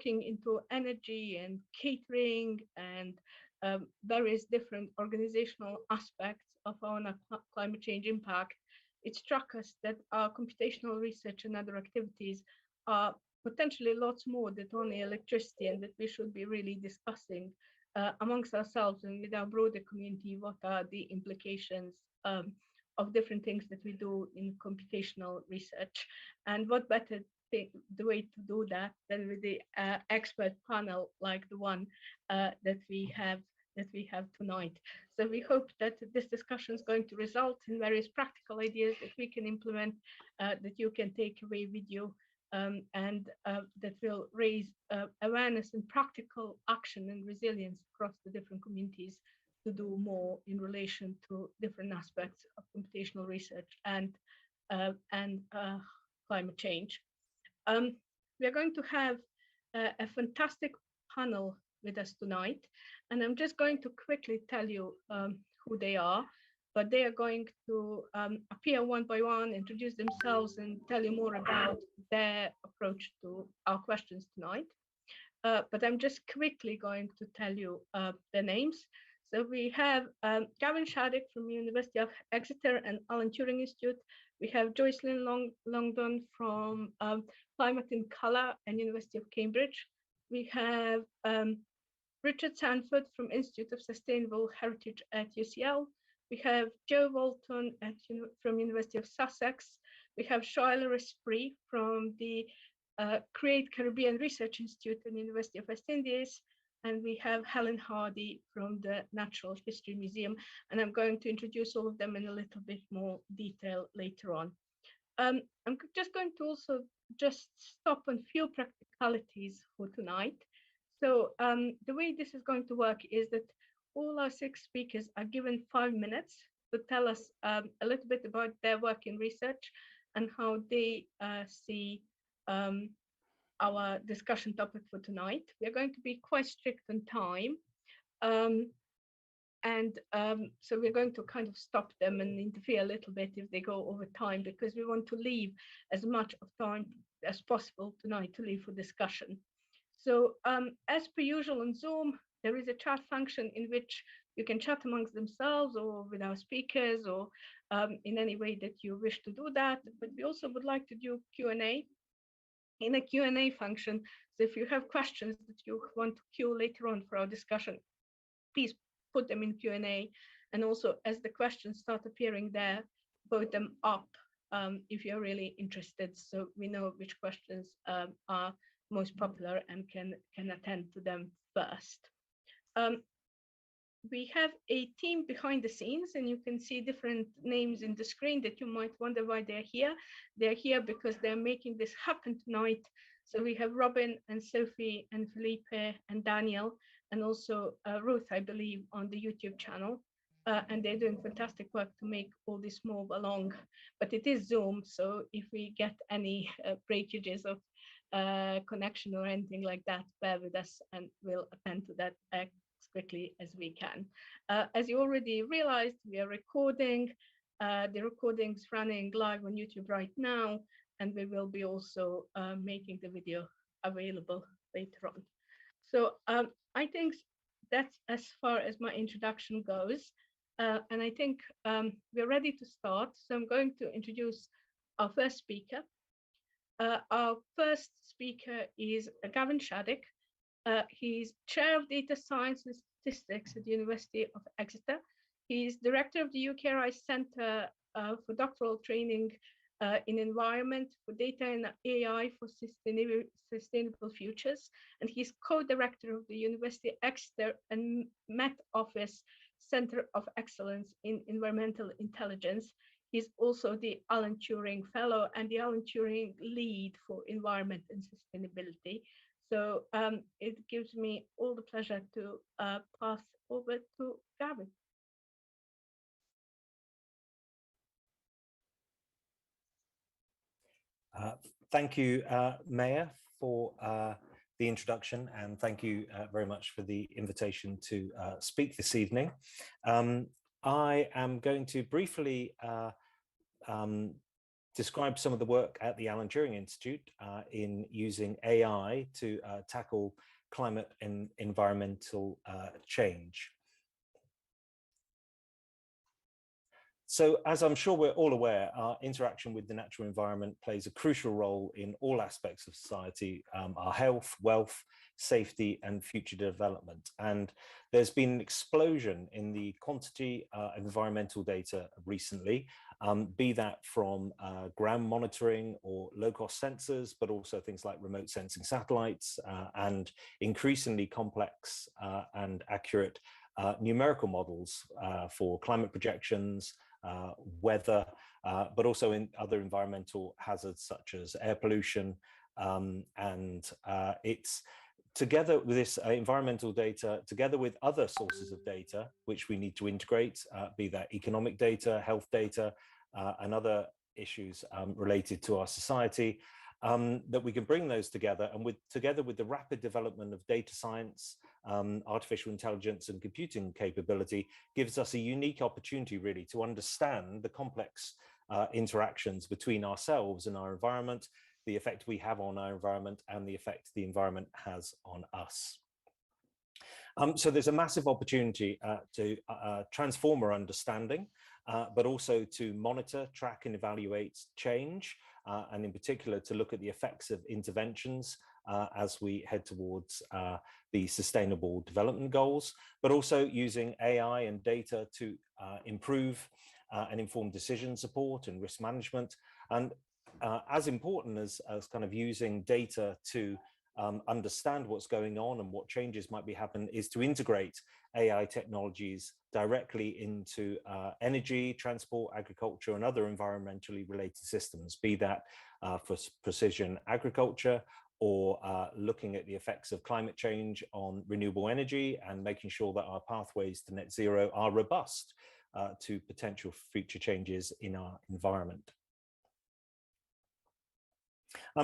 looking into energy and catering and various different organizational aspects of our climate change impact, it struck us that our computational research and other activities are potentially lots more than only electricity, and that we should be really discussing amongst ourselves and with our broader community what are the implications of different things that we do in computational research, and what better the way to do that than with the expert panel like the one that we have tonight. So we hope that this discussion is going to result in various practical ideas that we can implement, that you can take away with you, and that will raise awareness and practical action and resilience across the different communities to do more in relation to different aspects of computational research and climate change. We are going to have a fantastic panel with us tonight, and I'm just going to quickly tell you who they are, but they are going to appear one by one, introduce themselves, and tell you more about their approach to our questions tonight. But I'm just quickly going to tell you their names. So we have Gavin Shaddick from University of Exeter and Alan Turing Institute. We have Joycelyn Longdon from Climate in Colour and University of Cambridge. We have Richard Sanford from Institute of Sustainable Heritage at UCL. We have Joe Walton from University of Sussex. We have Shoila Esprit from the Create Caribbean Research Institute at the University of West Indies. And we have Helen Hardy from the Natural History Museum. And I'm going to introduce all of them in a little bit more detail later on. I'm just going to also just stop on few practicalities for tonight. So the way this is going to work is that all our 6 speakers are given 5 minutes to tell us a little bit about their work in research and how they see our discussion topic for tonight. We are going to be quite strict on time. So we're going to kind of stop them and interfere a little bit if they go over time, because we want to leave as much of time as possible tonight to leave for discussion. So as per usual on Zoom, there is a chat function in which you can chat amongst themselves or with our speakers or in any way that you wish to do that. But we also would like to do Q&A in a Q&A function. So if you have questions that you want to queue later on for our discussion, please put them in Q&A. And also as the questions start appearing there, vote them up if you're really interested, so we know which questions are most popular and can attend to them first. We have a team behind the scenes, and you can see different names in the screen that you might wonder why they're here. They're here because they're making this happen tonight. So we have Robin and Sophie and Felipe and Daniel, and also Ruth, I believe, on the YouTube channel. And they're doing fantastic work to make all this move along. But it is Zoom, so if we get any breakages of connection or anything like that, bear with us and we'll attend to that as quickly as we can. As you already realized, we are recording. The recording's running live on YouTube right now, and we will be also making the video available later on. So I think that's as far as my introduction goes. And I think we're ready to start. So I'm going to introduce our first speaker. Our first speaker is Gavin Shaddick. He's chair of data science and statistics at the University of Exeter. He's director of the UKRI Center for Doctoral Training in Environment for Data and AI for Sustainable Futures. And he's co-director of the University Exeter-Met Office Center of Excellence in Environmental Intelligence. He's also the Alan Turing Fellow and the Alan Turing Lead for Environment and Sustainability. So it gives me all the pleasure to pass over to Gavin. Thank you, Maya, for the introduction, and thank you very much for the invitation to speak this evening. I am going to briefly describe some of the work at the Alan Turing Institute in using AI to tackle climate and environmental change. So, as I'm sure we're all aware, our interaction with the natural environment plays a crucial role in all aspects of society, our health, wealth, safety, and future development. And there's been an explosion in the quantity of environmental data recently, be that from ground monitoring or low-cost sensors, but also things like remote sensing satellites and increasingly complex and accurate numerical models for climate projections, weather, but also in other environmental hazards such as air pollution. And it's together with this environmental data, together with other sources of data, which we need to integrate, be that economic data, health data, and other issues related to our society, that we can bring those together, and together with the rapid development of data science, artificial intelligence and computing capability, gives us a unique opportunity really to understand the complex interactions between ourselves and our environment, the effect we have on our environment, and the effect the environment has on us. So there's a massive opportunity to transform our understanding, but also to monitor, track and evaluate change, and in particular to look at the effects of interventions as we head towards the Sustainable Development Goals, but also using AI and data to improve and inform decision support and risk management. And as important as kind of using data to understand what's going on and what changes might be happening is to integrate AI technologies directly into energy, transport, agriculture, and other environmentally related systems, be that for precision agriculture or looking at the effects of climate change on renewable energy and making sure that our pathways to net zero are robust to potential future changes in our environment.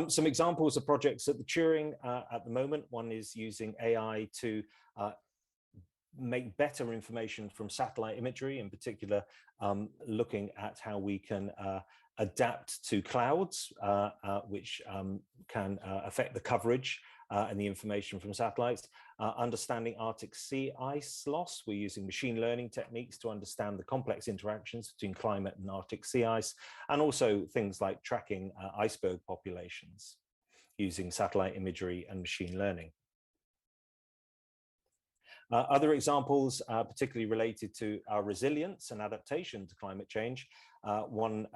Some examples of projects at the Turing at the moment. One is using AI to make better information from satellite imagery, in particular, looking at how we can adapt to clouds, which can affect the coverage and the information from satellites. Understanding Arctic sea ice loss, we're using machine learning techniques to understand the complex interactions between climate and Arctic sea ice, and also things like tracking iceberg populations using satellite imagery and machine learning. Other examples, particularly related to our resilience and adaptation to climate change. One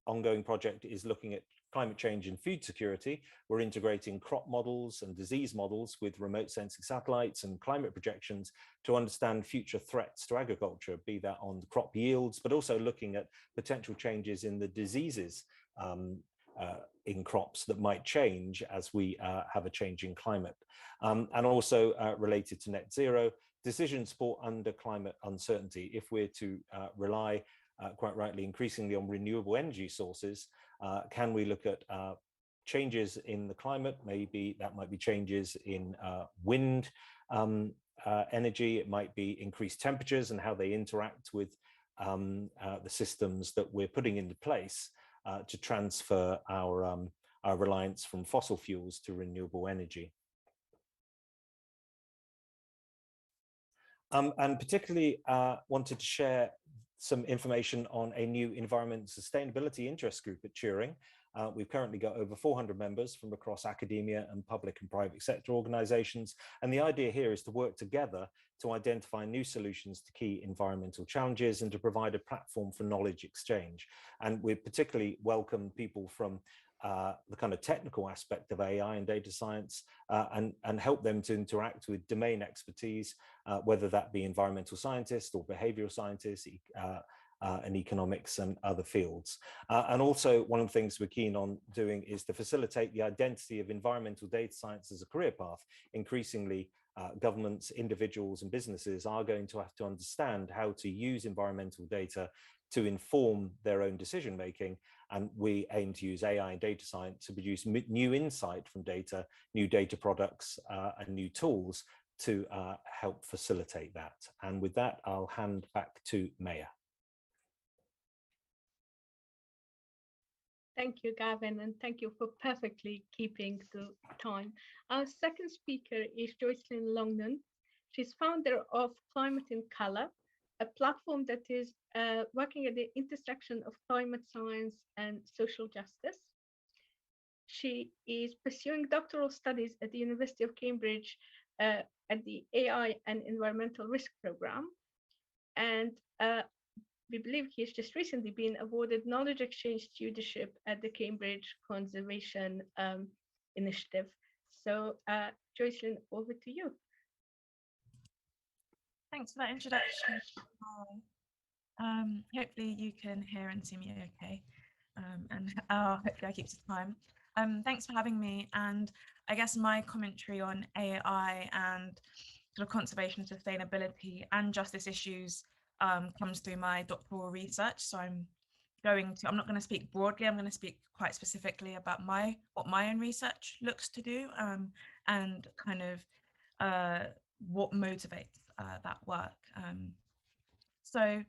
ongoing project is looking at climate change and food security. We're integrating crop models and disease models with remote sensing satellites and climate projections to understand future threats to agriculture, be that on crop yields, but also looking at potential changes in the diseases in crops that might change as we have a changing climate. And also related to net zero, decision support under climate uncertainty. If we're to rely quite rightly increasingly on renewable energy sources, can we look at changes in the climate? Maybe that might be changes in wind energy. It might be increased temperatures and how they interact with the systems that we're putting into place to transfer our reliance from fossil fuels to renewable energy. And particularly wanted to share some information on a new environment and sustainability interest group at Turing. We've currently got over 400 members from across academia and public and private sector organizations. And the idea here is to work together to identify new solutions to key environmental challenges and to provide a platform for knowledge exchange. And we particularly welcome people from the kind of technical aspect of AI and data science and help them to interact with domain expertise, whether that be environmental scientists or behavioral scientists, and economics and other fields. And also one of the things we're keen on doing is to facilitate the identity of environmental data science as a career path. Increasingly, governments, individuals and businesses are going to have to understand how to use environmental data to inform their own decision making. And we aim to use AI and data science to produce new insight from data, new data products and new tools to help facilitate that. And with that, I'll hand back to Maya. Thank you, Gavin, and thank you for perfectly keeping the time. Our second speaker is Joycelyn Longden. She's founder of Climate in Color, a platform that is working at the intersection of climate science and social justice. She is pursuing doctoral studies at the University of Cambridge at the AI and Environmental Risk Program. And we believe he has just recently been awarded Knowledge Exchange Stewardship at the Cambridge Conservation Initiative. So, Joycelyn, over to you. Thanks for that introduction. Hopefully you can hear and see me okay. And hopefully I keep to time. Thanks for having me. And I guess my commentary on AI and sort of conservation and sustainability and justice issues comes through my doctoral research. So I'm not going to speak broadly, I'm going to speak quite specifically about what my own research looks to do and kind of what motivates that work. So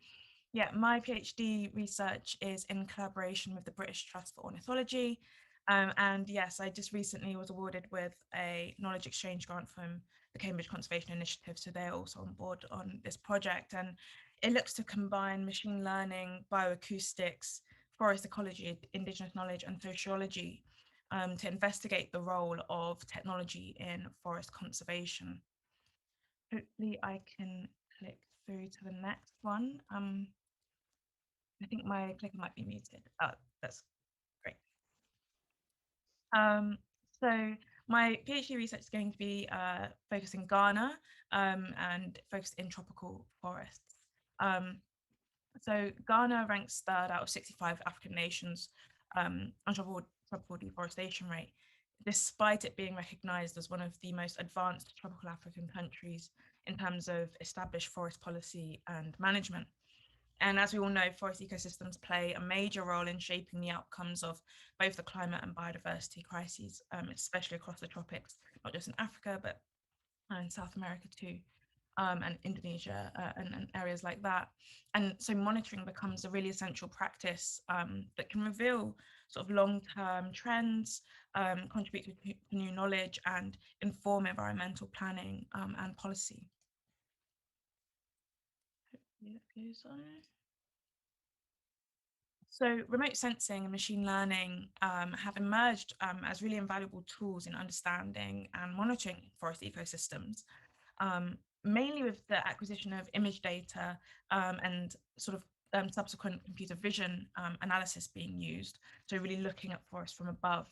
yeah, my PhD research is in collaboration with the British Trust for Ornithology. And yes, I just recently was awarded with a knowledge exchange grant from the Cambridge Conservation Initiative. So they're also on board on this project. And it looks to combine machine learning, bioacoustics, forest ecology, indigenous knowledge, and sociology to investigate the role of technology in forest conservation. Hopefully I can click through to the next one. I think my clicker might be muted. Oh, that's great. So my PhD research is going to be focused in Ghana and focused in tropical forests. So Ghana ranks third out of 65 African nations on tropical deforestation rate, despite it being recognized as one of the most advanced tropical African countries in terms of established forest policy and management. And as we all know, forest ecosystems play a major role in shaping the outcomes of both the climate and biodiversity crises, especially across the tropics, not just in Africa, but in South America too, and Indonesia and areas like that. And so monitoring becomes a really essential practice that can reveal sort of long-term trends, contribute to new knowledge and inform environmental planning and policy. Hopefully that goes on. So remote sensing and machine learning have emerged as really invaluable tools in understanding and monitoring forest ecosystems, mainly with the acquisition of image data and sort of subsequent computer vision analysis being used. So really looking at forests from above.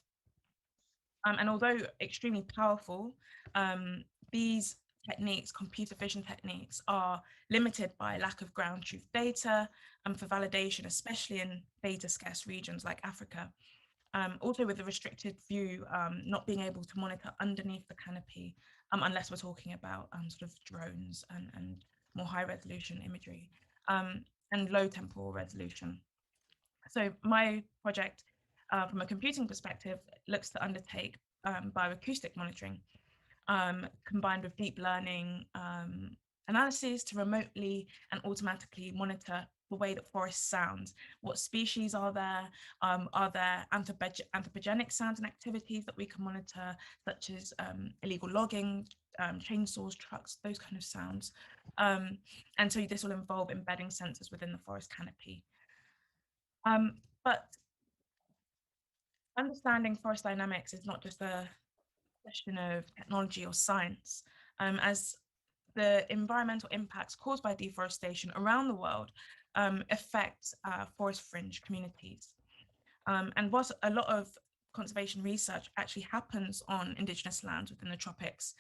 And although extremely powerful, these techniques, computer vision techniques, are limited by lack of ground truth data for validation, especially in data scarce regions like Africa. Also with the restricted view, not being able to monitor underneath the canopy, unless we're talking about sort of drones and more high resolution imagery and low temporal resolution. So my project, from a computing perspective, looks to undertake bioacoustic monitoring combined with deep learning analyses to remotely and automatically monitor the way that forests sound. What species are there anthropogenic sounds and activities that we can monitor, such as illegal logging, chainsaws, trucks, those kind of sounds. And so this will involve embedding sensors within the forest canopy. But understanding forest dynamics is not just a question of technology or science, as the environmental impacts caused by deforestation around the world affect forest fringe communities. And whilst a lot of conservation research actually happens on indigenous lands within the tropics,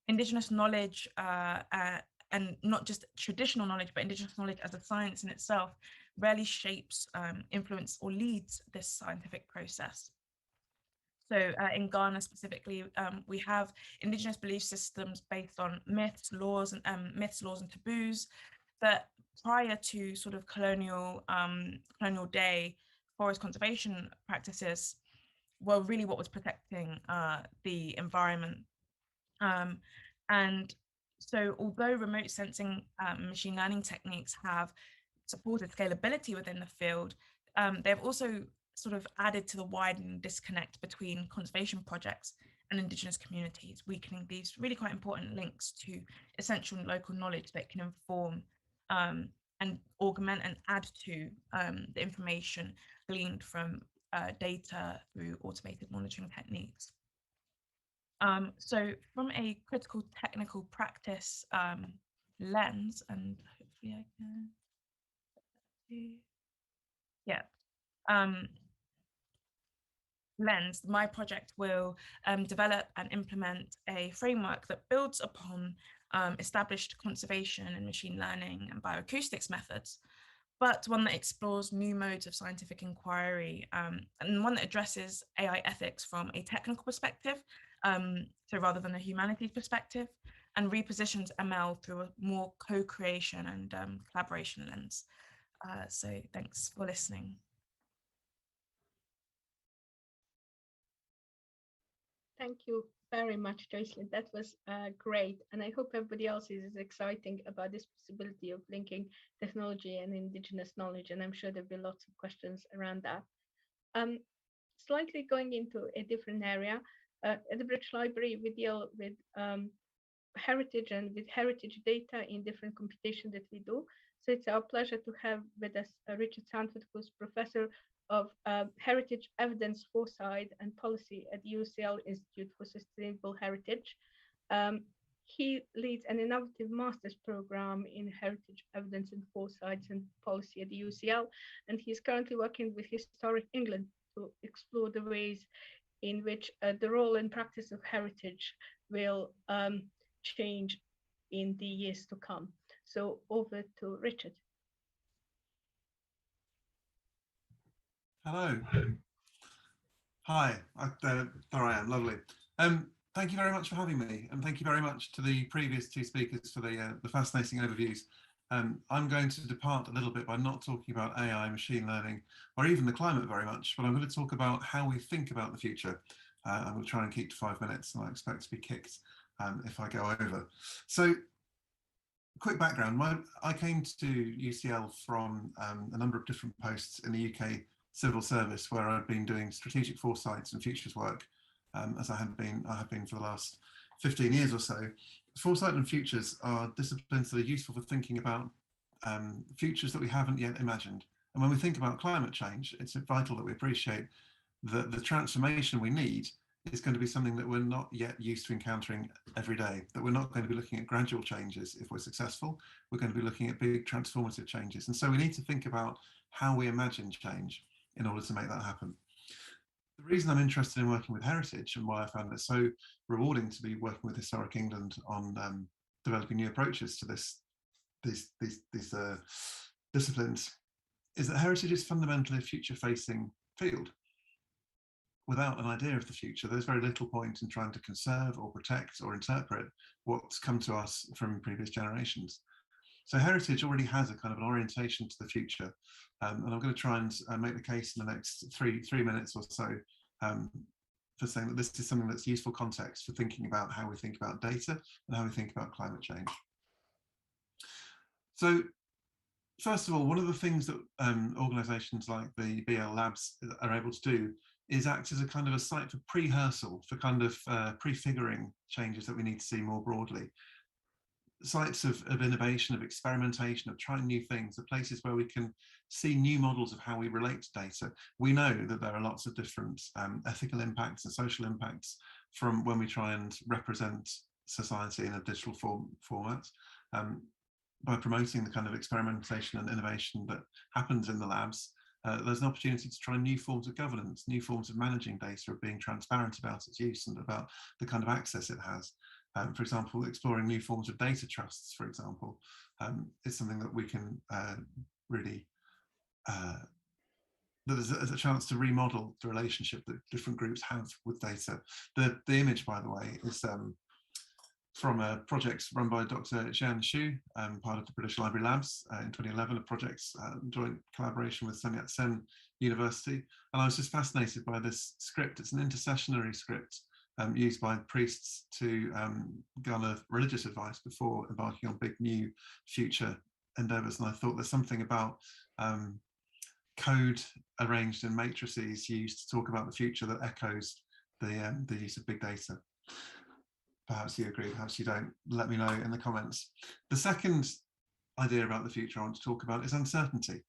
indigenous knowledge and not just traditional knowledge, but indigenous knowledge as a science in itself rarely shapes, influence, or leads this scientific process. So in Ghana specifically, we have indigenous belief systems based on myths, laws, and taboos that prior to sort of colonial day forest conservation practices were really what was protecting the environment. And so although remote sensing machine learning techniques have supported scalability within the field, they've also sort of added to the widening disconnect between conservation projects and Indigenous communities, weakening these really quite important links to essential local knowledge that can inform and augment and add to the information gleaned from data through automated monitoring techniques. So from a critical technical practice lens, and hopefully I can see, yeah, lens, my project will develop and implement a framework that builds upon established conservation and machine learning and bioacoustics methods, but one that explores new modes of scientific inquiry and one that addresses AI ethics from a technical perspective, so rather than a humanities perspective, and repositions ML through a more co-creation and collaboration lens. So thanks for listening. Thank you very much, Jocelyn. That was great. And I hope everybody else is as exciting about this possibility of linking technology and Indigenous knowledge. And I'm sure there'll be lots of questions around that. Slightly going into a different area, at the British Library, we deal with heritage and with heritage data in different computation that we do. So it's our pleasure to have with us Richard Sanford, who's Professor of Heritage Evidence Foresight and Policy at the UCL Institute for Sustainable Heritage. He leads an innovative master's program in heritage evidence and foresight and policy at the UCL, and he's currently working with Historic England to explore the ways in which the role and practice of heritage will change in the years to come. So over to Richard. Hello. Hi, there I am, lovely. Thank you very much for having me, and thank you very much to the previous two speakers for the fascinating overviews. I'm going to depart a little bit by not talking about AI, machine learning, or even the climate very much, but I'm going to talk about how we think about the future. I will try and keep to 5 minutes, and I expect to be kicked if I go over. So, quick background, I came to UCL from a number of different posts in the UK civil service, where I've been doing strategic foresights and futures work, as I have been for the last 15 years or so. Foresight and futures are disciplines that are useful for thinking about futures that we haven't yet imagined. And when we think about climate change, it's vital that we appreciate that the transformation we need is going to be something that we're not yet used to encountering every day, that we're not going to be looking at gradual changes if we're successful. We're going to be looking at big transformative changes. And so we need to think about how we imagine change in order to make that happen. The reason I'm interested in working with heritage, and why I found it so rewarding to be working with Historic England on developing new approaches to these disciplines, is that heritage is fundamentally a future-facing field. Without an idea of the future, there's very little point in trying to conserve or protect or interpret what's come to us from previous generations. So heritage already has a kind of an orientation to the future, and I'm going to try and make the case in the next three minutes or so for saying that this is something that's useful context for thinking about how we think about data and how we think about climate change. So first of all, one of the things that organisations like the BL Labs are able to do is act as a kind of a site for pre-rehearsal, for kind of prefiguring changes that we need to see more broadly. Sites of innovation, of experimentation, of trying new things, are places where we can see new models of how we relate to data. We know that there are lots of different ethical impacts and social impacts from when we try and represent society in a digital format. By promoting the kind of experimentation and innovation that happens in the labs, there's an opportunity to try new forms of governance, new forms of managing data, of being transparent about its use and about the kind of access it has. For example, exploring new forms of data trusts, for example, is something that we can really, there's a chance to remodel the relationship that different groups have with data. The image, by the way, is from a project run by Dr. Jian Xu, part of the British Library Labs in 2011, a project joint collaboration with Sun Yat-sen University. And I was just fascinated by this script. It's an intercessionary script used by priests to garner religious advice before embarking on big new future endeavours. And I thought there's something about code arranged in matrices used to talk about the future that echoes the use of big data. Perhaps you agree, perhaps you don't. Let me know in the comments. The second idea about the future I want to talk about is uncertainty.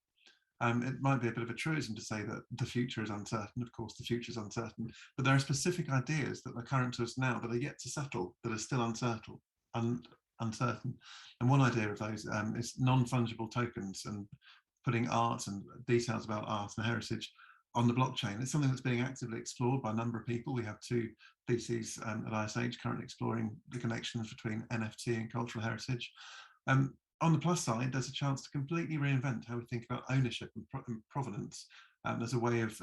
It might be a bit of a truism to say that the future is uncertain. Of course, the future is uncertain, but there are specific ideas that are current to us now that are yet to settle, that are still uncertain. And one idea of those is non-fungible tokens and putting art and details about art and heritage on the blockchain. It's something that's being actively explored by a number of people. We have two theses at ISH currently exploring the connections between NFT and cultural heritage. On the plus side, there's a chance to completely reinvent how we think about ownership and provenance as a way of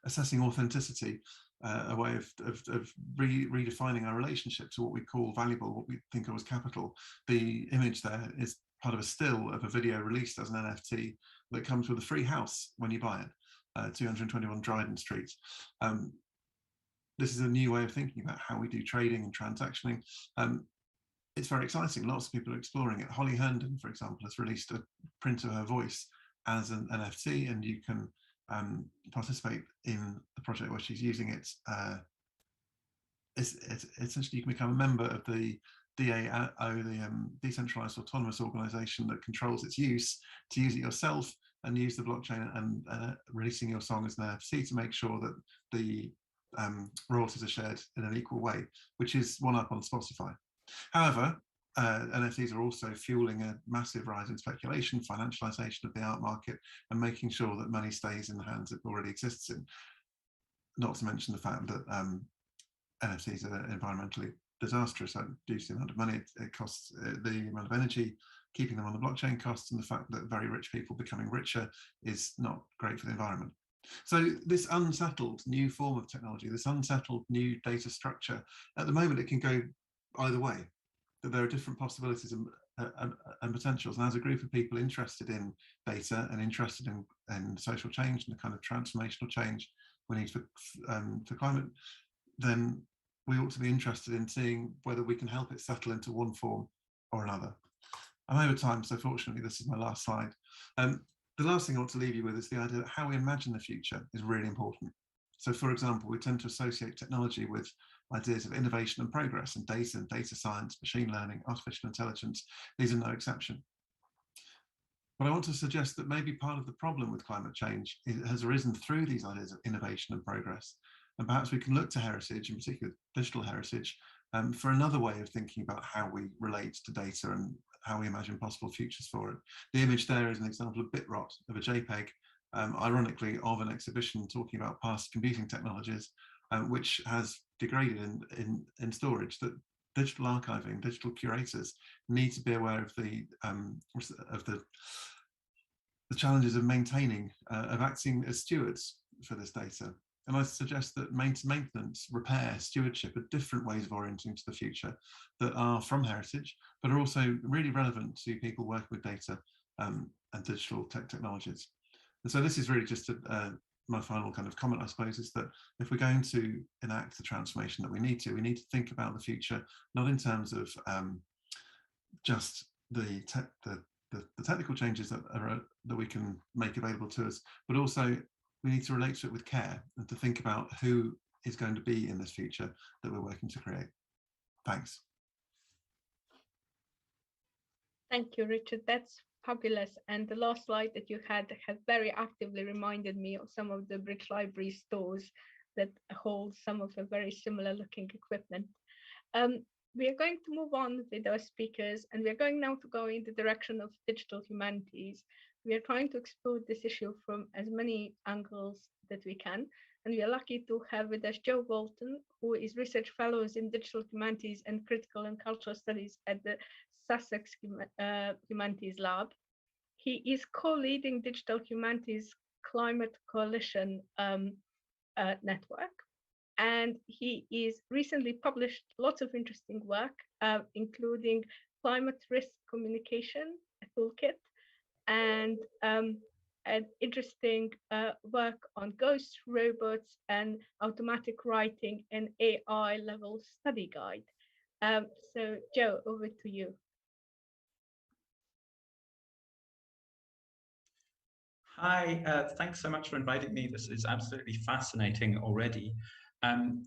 assessing authenticity, a way of redefining our relationship to what we call valuable, what we think of as capital. The image there is part of a still of a video released as an NFT that comes with a free house when you buy it, 221 Dryden Street. This is a new way of thinking about how we do trading and transactioning. It's very exciting. Lots of people are exploring it. Holly Herndon, for example, has released a print of her voice as an NFT, and you can participate in the project where she's using it. Essentially, you can become a member of the DAO, the decentralized autonomous organization that controls its use, to use it yourself and use the blockchain and releasing your song as an NFT to make sure that the royalties are shared in an equal way, which is one up on Spotify. However, NFTs are also fueling a massive rise in speculation, financialization of the art market, and making sure that money stays in the hands it already exists in. Not to mention the fact that NFTs are environmentally disastrous. Due to the amount of money it costs, the amount of energy keeping them on the blockchain costs, and the fact that very rich people becoming richer is not great for the environment. So this unsettled new form of technology, this unsettled new data structure, at the moment it can go either way, that there are different possibilities and potentials. And as a group of people interested in data and interested in social change and the kind of transformational change we need for climate, then we ought to be interested in seeing whether we can help it settle into one form or another. I'm over time, so fortunately this is my last slide. The last thing I want to leave you with is the idea that how we imagine the future is really important. So for example, we tend to associate technology with ideas of innovation and progress, and data science, machine learning, artificial intelligence. These are no exception. But I want to suggest that maybe part of the problem with climate change has arisen through these ideas of innovation and progress. And perhaps we can look to heritage, in particular digital heritage, for another way of thinking about how we relate to data and how we imagine possible futures for it. The image there is an example of bit rot, of a JPEG, ironically, of an exhibition talking about past computing technologies, which has degraded in storage. That digital archiving, digital curators need to be aware of the challenges of maintaining, of acting as stewards for this data. And I suggest that maintenance, repair, stewardship are different ways of orienting to the future that are from heritage, but are also really relevant to people working with data and digital technologies. And so this is really just my final kind of comment, I suppose, is that if we're going to enact the transformation that we need to think about the future, not in terms of just the technical changes that we can make available to us, but also we need to relate to it with care and to think about who is going to be in this future that we're working to create. Thanks. Thank you, Richard. That's fabulous. And the last slide that you had very actively reminded me of some of the British Library stores that hold some of the very similar looking equipment. We are going to move on with our speakers, and we are going now to go in the direction of digital humanities. We are trying to explore this issue from as many angles that we can, and we are lucky to have with us Joe Bolton, who is Research Fellows in Digital Humanities and Critical and Cultural Studies at the Sussex Humanities Lab. He is co-leading Digital Humanities Climate Coalition network, and he is recently published lots of interesting work, including Climate Risk Communication, a toolkit, and an interesting work on ghost robots and automatic writing and AI level study guide. So Joe, over to you. Hi, thanks so much for inviting me. This is absolutely fascinating already.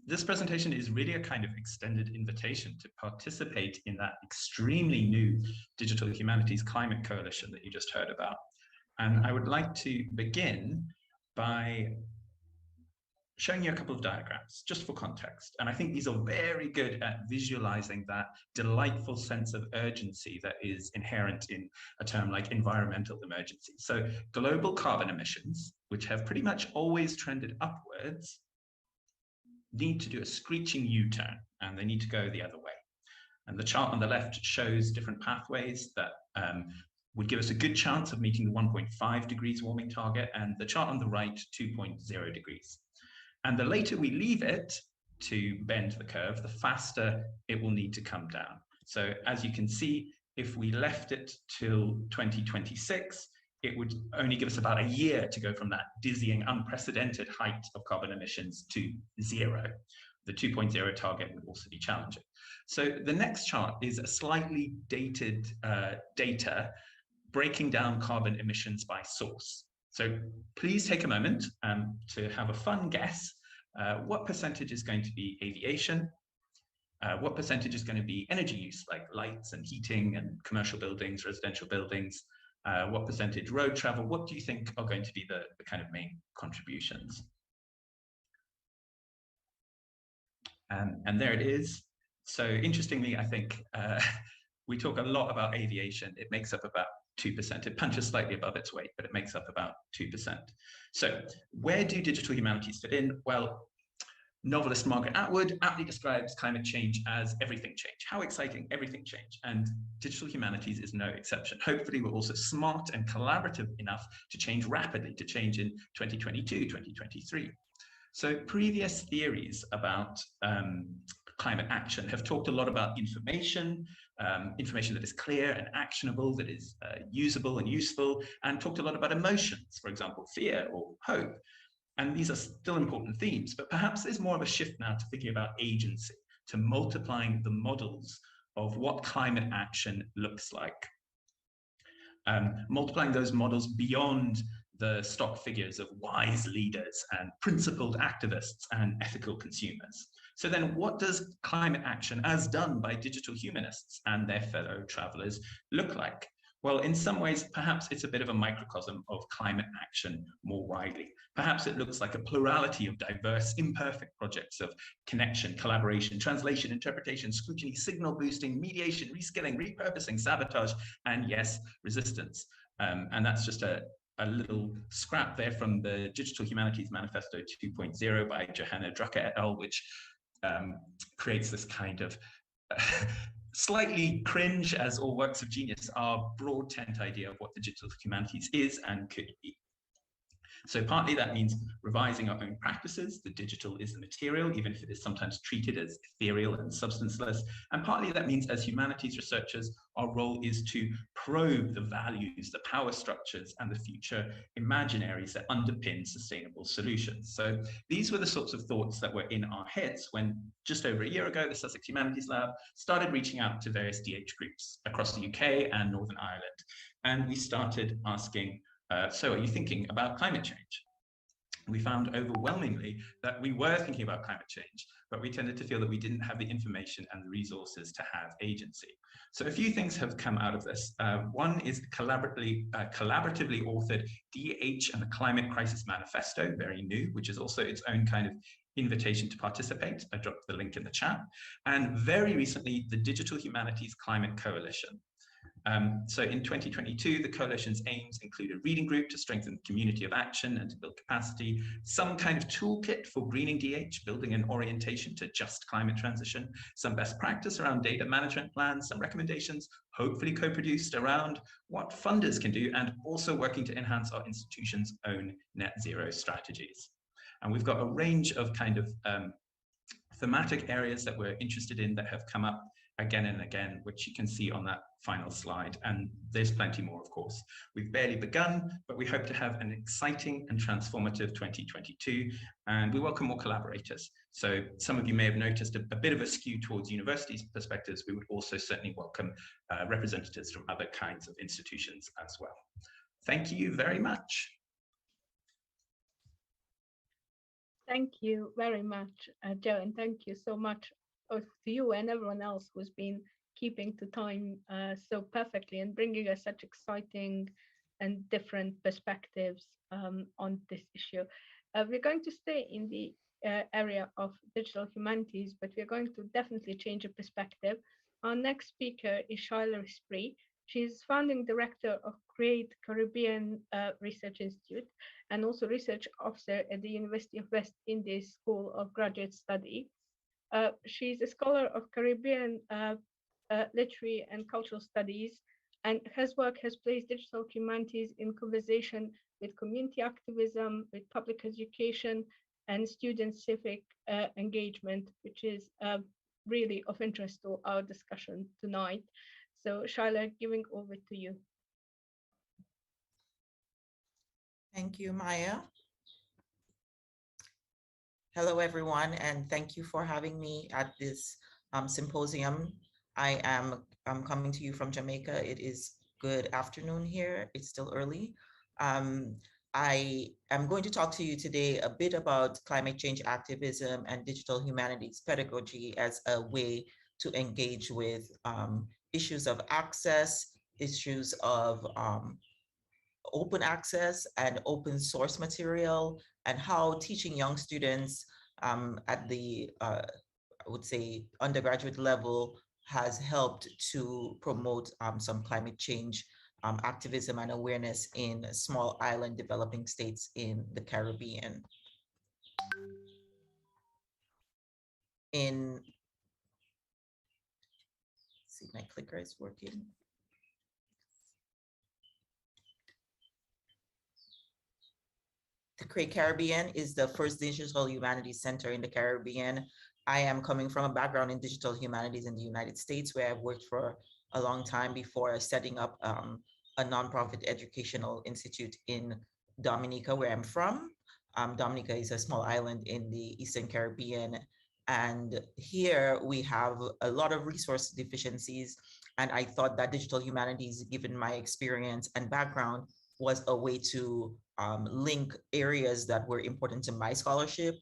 This presentation is really a kind of extended invitation to participate in that extremely new Digital Humanities Climate Coalition that you just heard about. And I would like to begin by showing you a couple of diagrams just for context. And I think these are very good at visualizing that delightful sense of urgency that is inherent in a term like environmental emergency. So global carbon emissions, which have pretty much always trended upwards, need to do a screeching U-turn, and they need to go the other way. And the chart on the left shows different pathways that would give us a good chance of meeting the 1.5 degrees warming target, and the chart on the right, 2.0 degrees. And the later we leave it to bend the curve, the faster it will need to come down. So as you can see, if we left it till 2026, it would only give us about a year to go from that dizzying, unprecedented height of carbon emissions to zero. The 2.0 target would also be challenging. So the next chart is a slightly dated data breaking down carbon emissions by source. So please take a moment to have a fun guess. What percentage is going to be aviation? What percentage is going to be energy use, like lights and heating and commercial buildings, residential buildings? What percentage road travel? What do you think are going to be the kind of main contributions? And there it is. So interestingly, I think we talk a lot about aviation. It makes up about 2%. It punches slightly above its weight, but it makes up about 2%. So where do digital humanities fit in? Well, novelist Margaret Atwood aptly describes climate change as everything change. How exciting, everything change. And digital humanities is no exception. Hopefully we're also smart and collaborative enough to change rapidly, to change in 2022, 2023. So previous theories about climate action have talked a lot about information, information that is clear and actionable, that is usable and useful, and talked a lot about emotions, for example, fear or hope. And these are still important themes, but perhaps there's more of a shift now to thinking about agency, to multiplying the models of what climate action looks like. Multiplying those models beyond the stock figures of wise leaders and principled activists and ethical consumers. So then what does climate action as done by digital humanists and their fellow travelers look like? Well, in some ways, perhaps it's a bit of a microcosm of climate action more widely. Perhaps it looks like a plurality of diverse, imperfect projects of connection, collaboration, translation, interpretation, scrutiny, signal boosting, mediation, reskilling, repurposing, sabotage, and yes, resistance. And that's just a little scrap there from the Digital Humanities Manifesto 2.0 by Johanna Drucker et al., which creates this kind of slightly cringe, as all works of genius are, broad tent idea of what the digital humanities is and could be. So partly that means revising our own practices. The digital is the material, even if it is sometimes treated as ethereal and substanceless. And partly that means as humanities researchers, our role is to probe the values, the power structures, and the future imaginaries that underpin sustainable solutions. So these were the sorts of thoughts that were in our heads when just over a year ago, the Sussex Humanities Lab started reaching out to various DH groups across the UK and Northern Ireland. And we started asking, so are you thinking about climate change? We found overwhelmingly that we were thinking about climate change, but we tended to feel that we didn't have the information and the resources to have agency. So a few things have come out of this. One is the collaboratively authored DH and the Climate Crisis Manifesto, very new, which is also its own kind of invitation to participate. I dropped the link in the chat. And very recently, the Digital Humanities Climate Coalition. So in 2022, the coalition's aims include a reading group to strengthen the community of action and to build capacity, some kind of toolkit for greening DH, building an orientation to just climate transition, some best practice around data management plans, some recommendations, hopefully co-produced around what funders can do, and also working to enhance our institution's own net zero strategies. And we've got a range of kind of thematic areas that we're interested in that have come up again and again, which you can see on that final slide. And there's plenty more, of course. We've barely begun, but we hope to have an exciting and transformative 2022. And we welcome more collaborators. So some of you may have noticed a bit of a skew towards universities' perspectives. We would also certainly welcome representatives from other kinds of institutions as well. Thank you very much. Thank you very much, Joe, and thank you so much to you and everyone else who's been keeping to time so perfectly and bringing us such exciting and different perspectives on this issue. We're going to stay in the area of digital humanities, but we're going to definitely change the perspective. Our next speaker is Shaila Spree. She's founding director of Create Caribbean Research Institute and also research officer at the University of West Indies School of Graduate Study. She's a scholar of Caribbean literary and cultural studies, and her work has placed digital humanities in conversation with community activism, with public education, and student civic engagement, which is really of interest to our discussion tonight. So, Shaila, giving over to you. Thank you, Maya. Hello, everyone, and thank you for having me at this symposium. I'm coming to you from Jamaica. It is good afternoon here. It's still early. I am going to talk to you today a bit about climate change activism and digital humanities pedagogy as a way to engage with issues of access, issues of open access and open source material, and how teaching young students at the, I would say, undergraduate level has helped to promote some climate change activism and awareness in small island developing states in the Caribbean. See, my clicker is working. The Create Caribbean is the first digital humanities center in the Caribbean. I am coming from a background in digital humanities in the United States, where I've worked for a long time before setting up a nonprofit educational institute in Dominica, where I'm from. Dominica is a small island in the Eastern Caribbean. And here we have a lot of resource deficiencies. And I thought that digital humanities, given my experience and background, was a way to link areas that were important to my scholarship,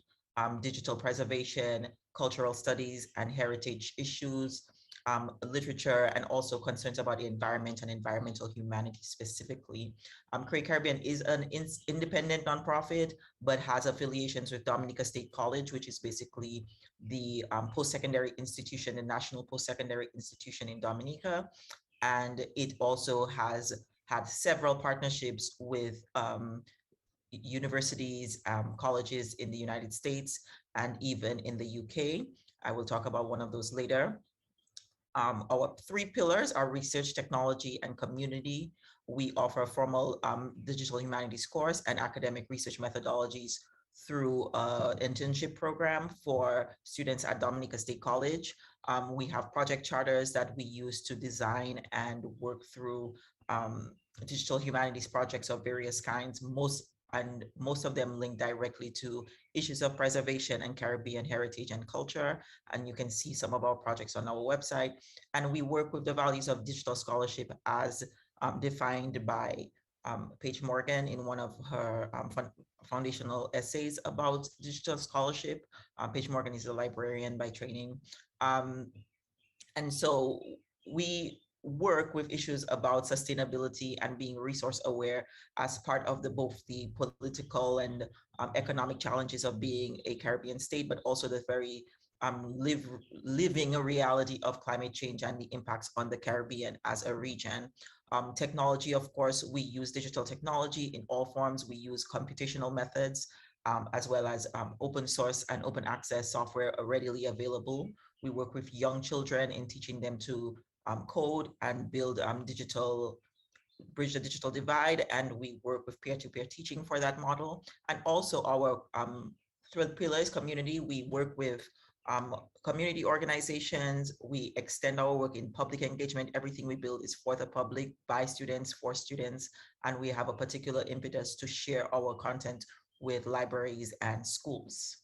digital preservation, cultural studies and heritage issues, literature, and also concerns about the environment and environmental humanities specifically. Create Caribbean is an independent nonprofit, but has affiliations with Dominica State College, which is basically the post-secondary institution, the national post-secondary institution in Dominica. And it also has had several partnerships with universities, colleges in the United States, and even in the UK. I will talk about one of those later. Our three pillars are research, technology, and community. We offer a formal digital humanities course and academic research methodologies through an internship program for students at Dominica State College. We have project charters that we use to design and work through digital humanities projects of various kinds, most of them link directly to issues of preservation and Caribbean heritage and culture. And you can see some of our projects on our website. And we work with the values of digital scholarship as defined by Paige Morgan in one of her foundational essays about digital scholarship. Paige Morgan is a librarian by training. And so we work with issues about sustainability and being resource aware as part of both the political and economic challenges of being a Caribbean state, but also the very living a reality of climate change and the impacts on the Caribbean as a region. Technology, of course, we use digital technology in all forms. We use computational methods as well as open source and open access software are readily available. We work with young children in teaching them to code and build bridge the digital divide, and we work with peer-to-peer teaching for that model. And also our third pillar is community. We work with community organizations. We extend our work in public engagement. Everything we build is for the public, by students, for students, and we have a particular impetus to share our content with libraries and schools.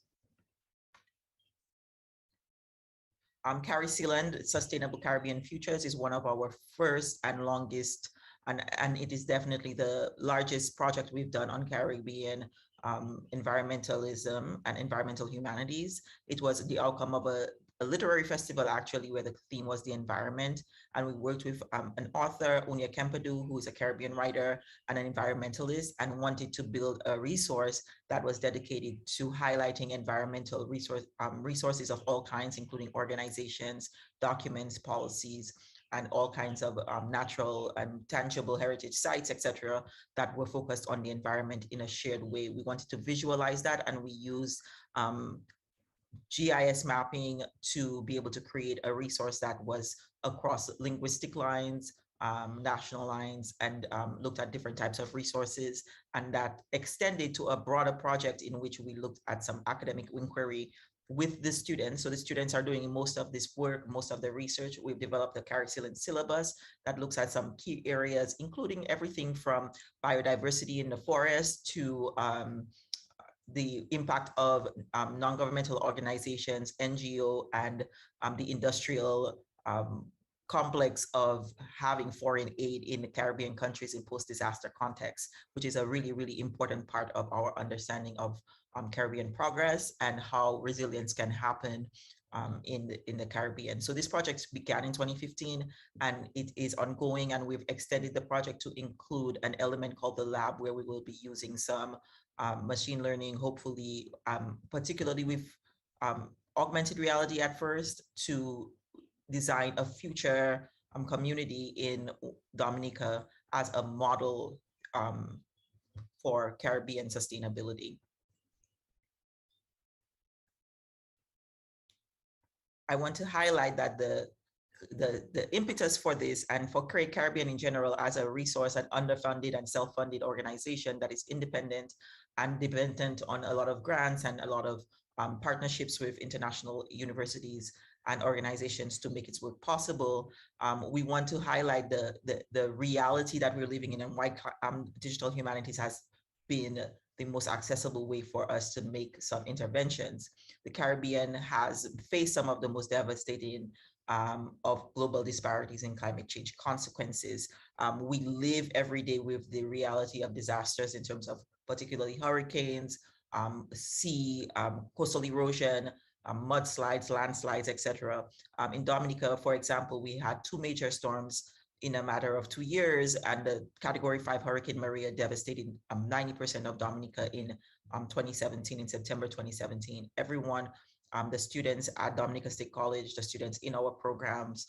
Carrie Sealand, Sustainable Caribbean Futures, is one of our first and longest, and it is definitely the largest project we've done on Caribbean environmentalism and environmental humanities. It was the outcome of a literary festival, actually, where the theme was the environment. And we worked with an author, Unia Kempadu, who is a Caribbean writer and an environmentalist, and wanted to build a resource that was dedicated to highlighting environmental resources of all kinds, including organizations, documents, policies, and all kinds of natural and tangible heritage sites, etc., that were focused on the environment in a shared way. We wanted to visualize that, and we used GIS mapping to be able to create a resource that was across linguistic lines, national lines, and looked at different types of resources. And that extended to a broader project in which we looked at some academic inquiry with the students. So the students are doing most of this work, most of the research. We've developed a curriculum syllabus that looks at some key areas, including everything from biodiversity in the forest to the impact of non-governmental organizations, NGO, and the industrial complex of having foreign aid in the Caribbean countries in post-disaster context, which is a really, really important part of our understanding of Caribbean progress and how resilience can happen in the Caribbean. So this project began in 2015 and it is ongoing, and we've extended the project to include an element called the lab, where we will be using some machine learning, hopefully, particularly with augmented reality at first, to design a future community in Dominica as a model for Caribbean sustainability. I want to highlight that the impetus for this, and for Create Caribbean in general as a resource and underfunded and self-funded organization that is independent and dependent on a lot of grants and a lot of partnerships with international universities and organizations to make its work possible. We want to highlight the reality that we're living in, and why digital humanities has been the most accessible way for us to make some interventions. The Caribbean has faced some of the most devastating of global disparities in climate change consequences. We live every day with the reality of disasters in terms of particularly hurricanes, sea, coastal erosion, mudslides, landslides, etc. In Dominica, for example, we had 2 major storms in a matter of 2 years, and the Category 5 Hurricane Maria devastated 90% of Dominica in 2017, in September 2017. Everyone, the students at Dominica State College, the students in our programs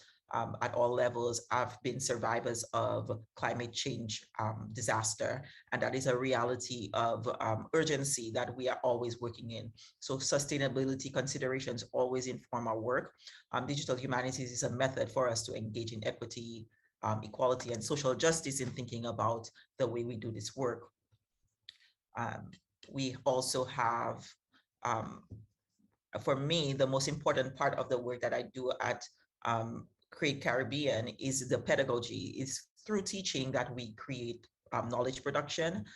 at all levels have been survivors of climate change disaster. And that is a reality of urgency that we are always working in. So sustainability considerations always inform our work. Digital humanities is a method for us to engage in equity, equality, and social justice in thinking about the way we do this work. We also have, for me, the most important part of the work that I do at Create Caribbean is the pedagogy. It's through teaching that we create knowledge production.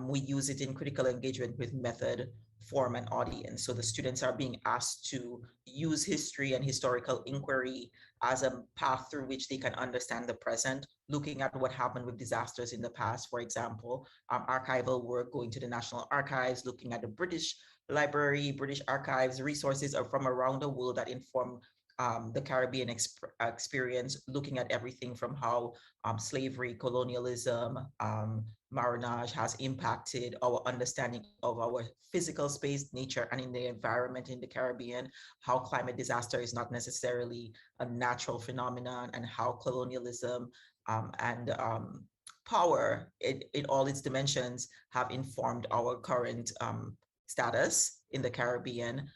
We use it in critical engagement with method, form, and audience. So the students are being asked to use history and historical inquiry as a path through which they can understand the present, looking at what happened with disasters in the past, for example, archival work, going to the National Archives, looking at the British Library, British Archives, resources are from around the world that inform the Caribbean experience, looking at everything from how slavery, colonialism, marriage has impacted our understanding of our physical space, nature, and in the environment in the Caribbean, how climate disaster is not necessarily a natural phenomenon, and how colonialism and power in all its dimensions have informed our current status in the Caribbean.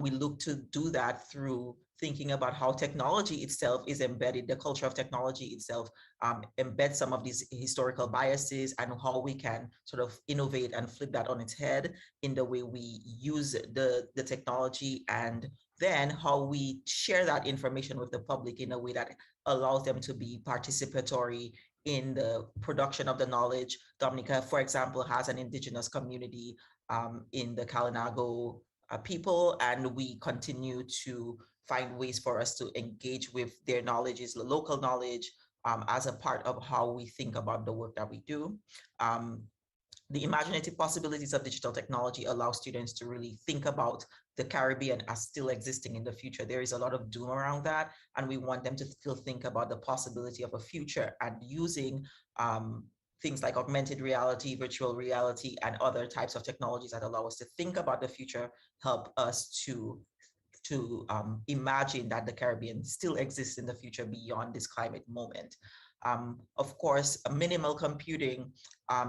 We look to do that through thinking about how technology itself is embedded, the culture of technology itself embeds some of these historical biases, and how we can sort of innovate and flip that on its head in the way we use the technology, and then how we share that information with the public in a way that allows them to be participatory in the production of the knowledge. Dominica, for example, has an indigenous community in the Kalinago people, and we continue to find ways for us to engage with their knowledges, the local knowledge, as a part of how we think about the work that we do. the imaginative possibilities of digital technology allow students to really think about the Caribbean as still existing in the future. There is a lot of doom around that, and we want them to still think about the possibility of a future and using things like augmented reality, virtual reality, and other types of technologies that allow us to think about the future, help us to imagine that the Caribbean still exists in the future beyond this climate moment. Of course, minimal computing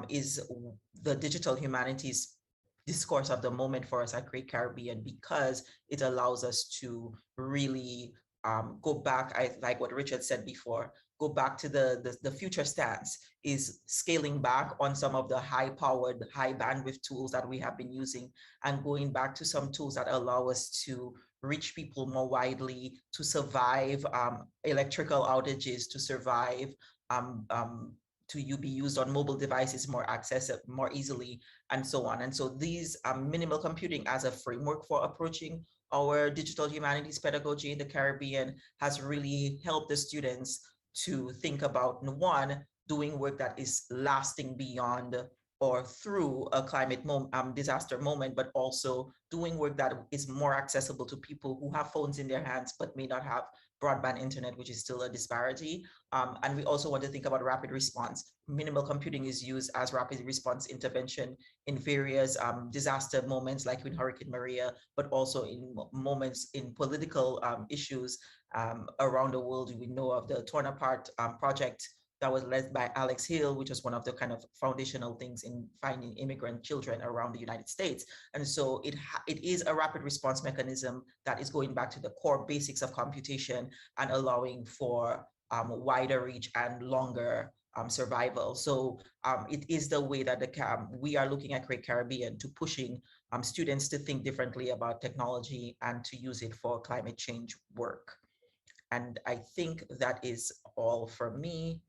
is the digital humanities discourse of the moment for us at Great Caribbean, because it allows us to really go back, like what Richard said before, go back to the future stance, is scaling back on some of the high-powered, high-bandwidth tools that we have been using, and going back to some tools that allow us to reach people more widely, to survive electrical outages, to survive to be used on mobile devices more accessible, more easily, and so on. And so these minimal computing as a framework for approaching our digital humanities pedagogy in the Caribbean has really helped the students to think about, one, doing work that is lasting beyond or through a climate disaster moment, but also doing work that is more accessible to people who have phones in their hands but may not have broadband internet, which is still a disparity. And we also want to think about rapid response. Minimal computing is used as rapid response intervention in various disaster moments, like with Hurricane Maria, but also in moments in political issues around the world. We know of the Torn Apart project that was led by Alex Hill, which was one of the kind of foundational things in finding immigrant children around the United States. And so it is a rapid response mechanism that is going back to the core basics of computation and allowing for wider reach and longer survival. So it is the way that we are looking at Great Caribbean to pushing students to think differently about technology and to use it for climate change work. And I think that is all from me.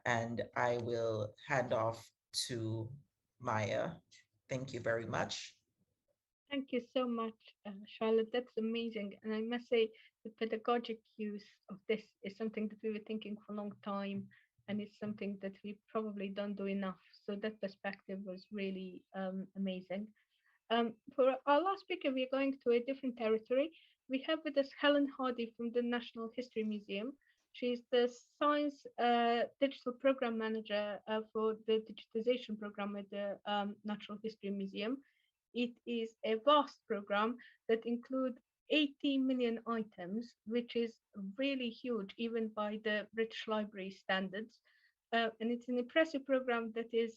And I will hand off to Maya. Thank you very much. Thank you so much, Charlotte. That's amazing. And I must say, the pedagogic use of this is something that we were thinking for a long time, and it's something that we probably don't do enough. So that perspective was really amazing. For our last speaker, we're going to a different territory. We have with us Helen Hardy from the National History Museum. She's the Science Digital Program Manager for the Digitisation Program at the Natural History Museum. It is a vast program that includes 80 million items, which is really huge, even by the British Library standards. And it's an impressive program that is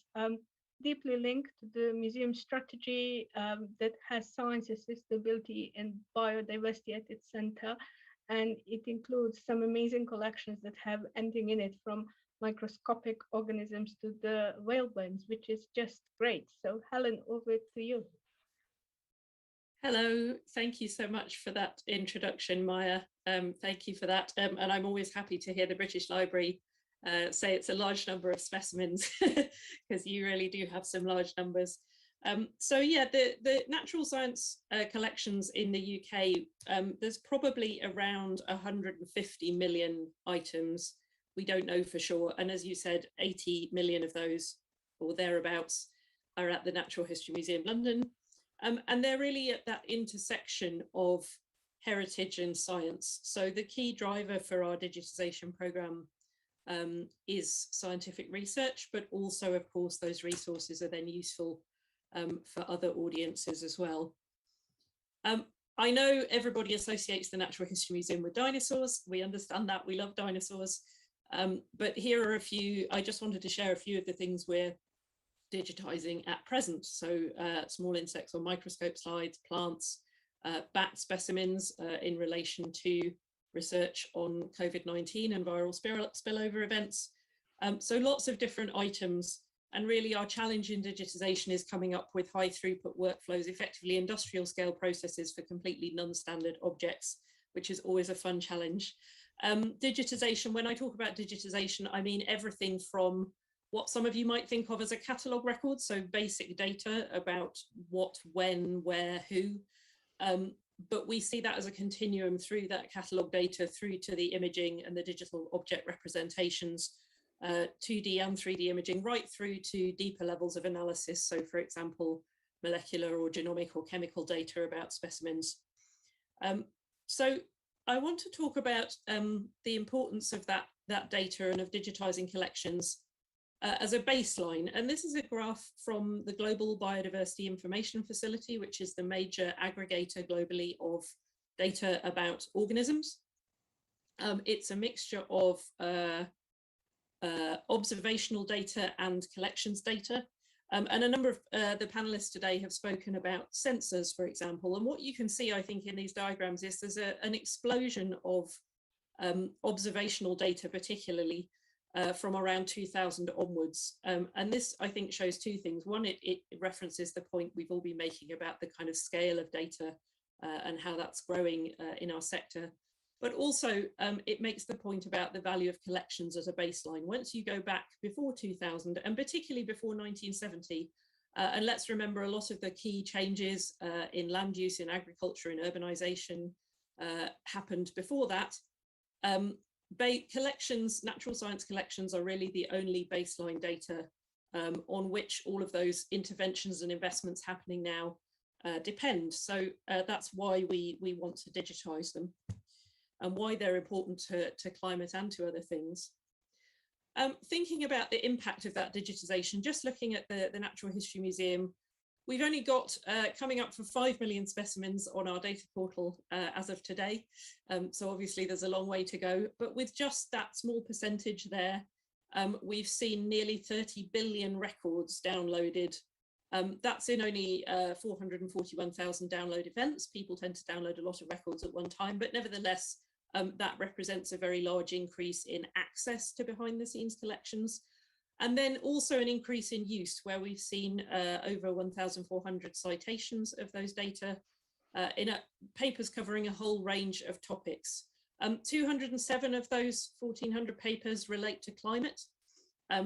deeply linked to the museum strategy that has science, sustainability, and biodiversity at its center. And it includes some amazing collections that have anything in it, from microscopic organisms to the whale bones, which is just great. So Helen, over to you. Hello, thank you so much for that introduction, Maya. Thank you for that. And I'm always happy to hear the British Library say it's a large number of specimens, because you really do have some large numbers. So yeah, the natural science collections in the UK, there's probably around 150 million items. We don't know for sure. And as you said, 80 million of those, or thereabouts, are at the Natural History Museum London. And they're really at that intersection of heritage and science. So the key driver for our digitisation programme is scientific research, but also, of course, those resources are then useful for other audiences as well. I know everybody associates the Natural History Museum with dinosaurs. We understand that, we love dinosaurs. But here are a few, I just wanted to share a few of the things we're digitising at present. So small insects on microscope slides, plants, bat specimens in relation to research on COVID-19 and viral spillover events. So lots of different items. And really our challenge in digitisation is coming up with high throughput workflows, effectively industrial scale processes for completely non-standard objects, which is always a fun challenge. Digitisation, when I talk about digitisation, I mean everything from what some of you might think of as a catalogue record, so basic data about what, when, where, who, but we see that as a continuum through that catalogue data through to the imaging and the digital object representations, 2D and 3D imaging, right through to deeper levels of analysis. So for example, molecular or genomic or chemical data about specimens. So I want to talk about the importance of that data and of digitizing collections as a baseline. And this is a graph from the Global Biodiversity Information Facility, which is the major aggregator globally of data about organisms. It's a mixture of observational data and collections data. And a number of the panelists today have spoken about sensors, for example. And what you can see, I think, in these diagrams is there's an explosion of observational data, particularly from around 2000 onwards. And this, I think, shows two things. One, it references the point we've all been making about the kind of scale of data and how that's growing in our sector. But also, it makes the point about the value of collections as a baseline. Once you go back before 2000, and particularly before 1970, and let's remember a lot of the key changes in land use, in agriculture, in urbanization happened before that. Collections, natural science collections, are really the only baseline data on which all of those interventions and investments happening now depend. So that's why we want to digitize them, and why they're important to climate and to other things. Thinking about the impact of that digitization, just looking at the Natural History Museum, we've only got coming up for 5 million specimens on our data portal as of today. So obviously there's a long way to go, but with just that small percentage there, we've seen nearly 30 billion records downloaded. That's in only 441,000 download events. People tend to download a lot of records at one time, but nevertheless, that represents a very large increase in access to behind the scenes collections. And then also an increase in use, where we've seen over 1,400 citations of those data in papers covering a whole range of topics. 207 of those 1,400 papers relate to climate.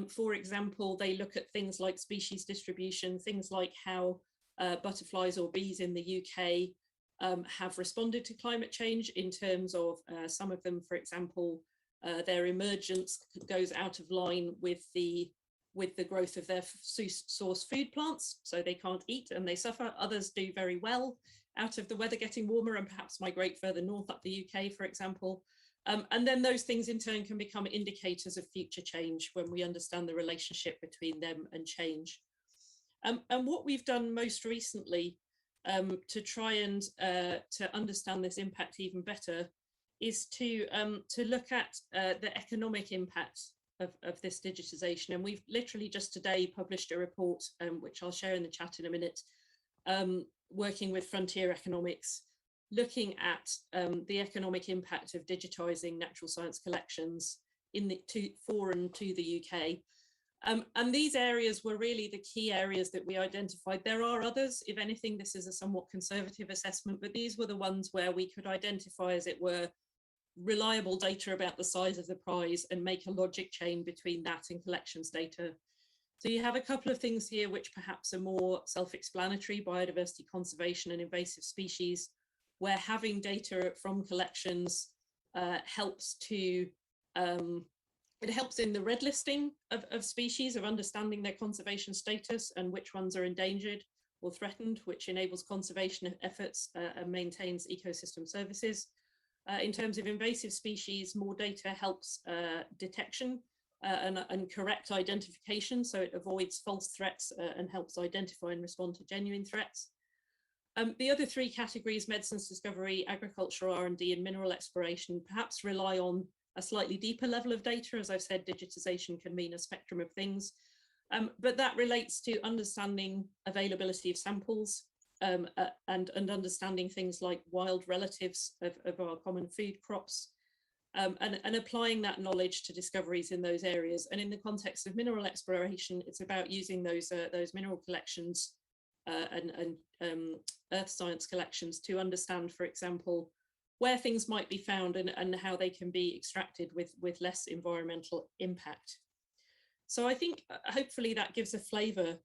For example, they look at things like species distribution, things like how butterflies or bees in the UK have responded to climate change in terms of some of them, for example, their emergence goes out of line with the growth of their source food plants, so they can't eat and they suffer. Others do very well out of the weather getting warmer and perhaps migrate further north up the UK, for example. And then those things in turn can become indicators of future change when we understand the relationship between them and change. And what we've done most recently to try and to understand this impact even better is to look at the economic impact of this digitization. And we've literally just today published a report, which I'll share in the chat in a minute, working with Frontier Economics, looking at the economic impact of digitizing natural science collections for and to the UK. And these areas were really the key areas that we identified. There are others. If anything, this is a somewhat conservative assessment, but these were the ones where we could identify, as it were, reliable data about the size of the prize and make a logic chain between that and collections data. So you have a couple of things here which perhaps are more self-explanatory: biodiversity conservation and invasive species, where having data from collections helps to it helps in the red listing of species, of understanding their conservation status and which ones are endangered or threatened, which enables conservation efforts and maintains ecosystem services. In terms of invasive species, more data helps detection and correct identification, so it avoids false threats and helps identify and respond to genuine threats. The other three categories, medicines discovery, agricultural R&D, and mineral exploration, perhaps rely on a slightly deeper level of data. As I've said, digitization can mean a spectrum of things, but that relates to understanding availability of samples and understanding things like wild relatives of our common food crops, and applying that knowledge to discoveries in those areas. And in the context of mineral exploration, it's about using those mineral collections and earth science collections to understand, for example, where things might be found and how they can be extracted with less environmental impact. So I think hopefully that gives a flavour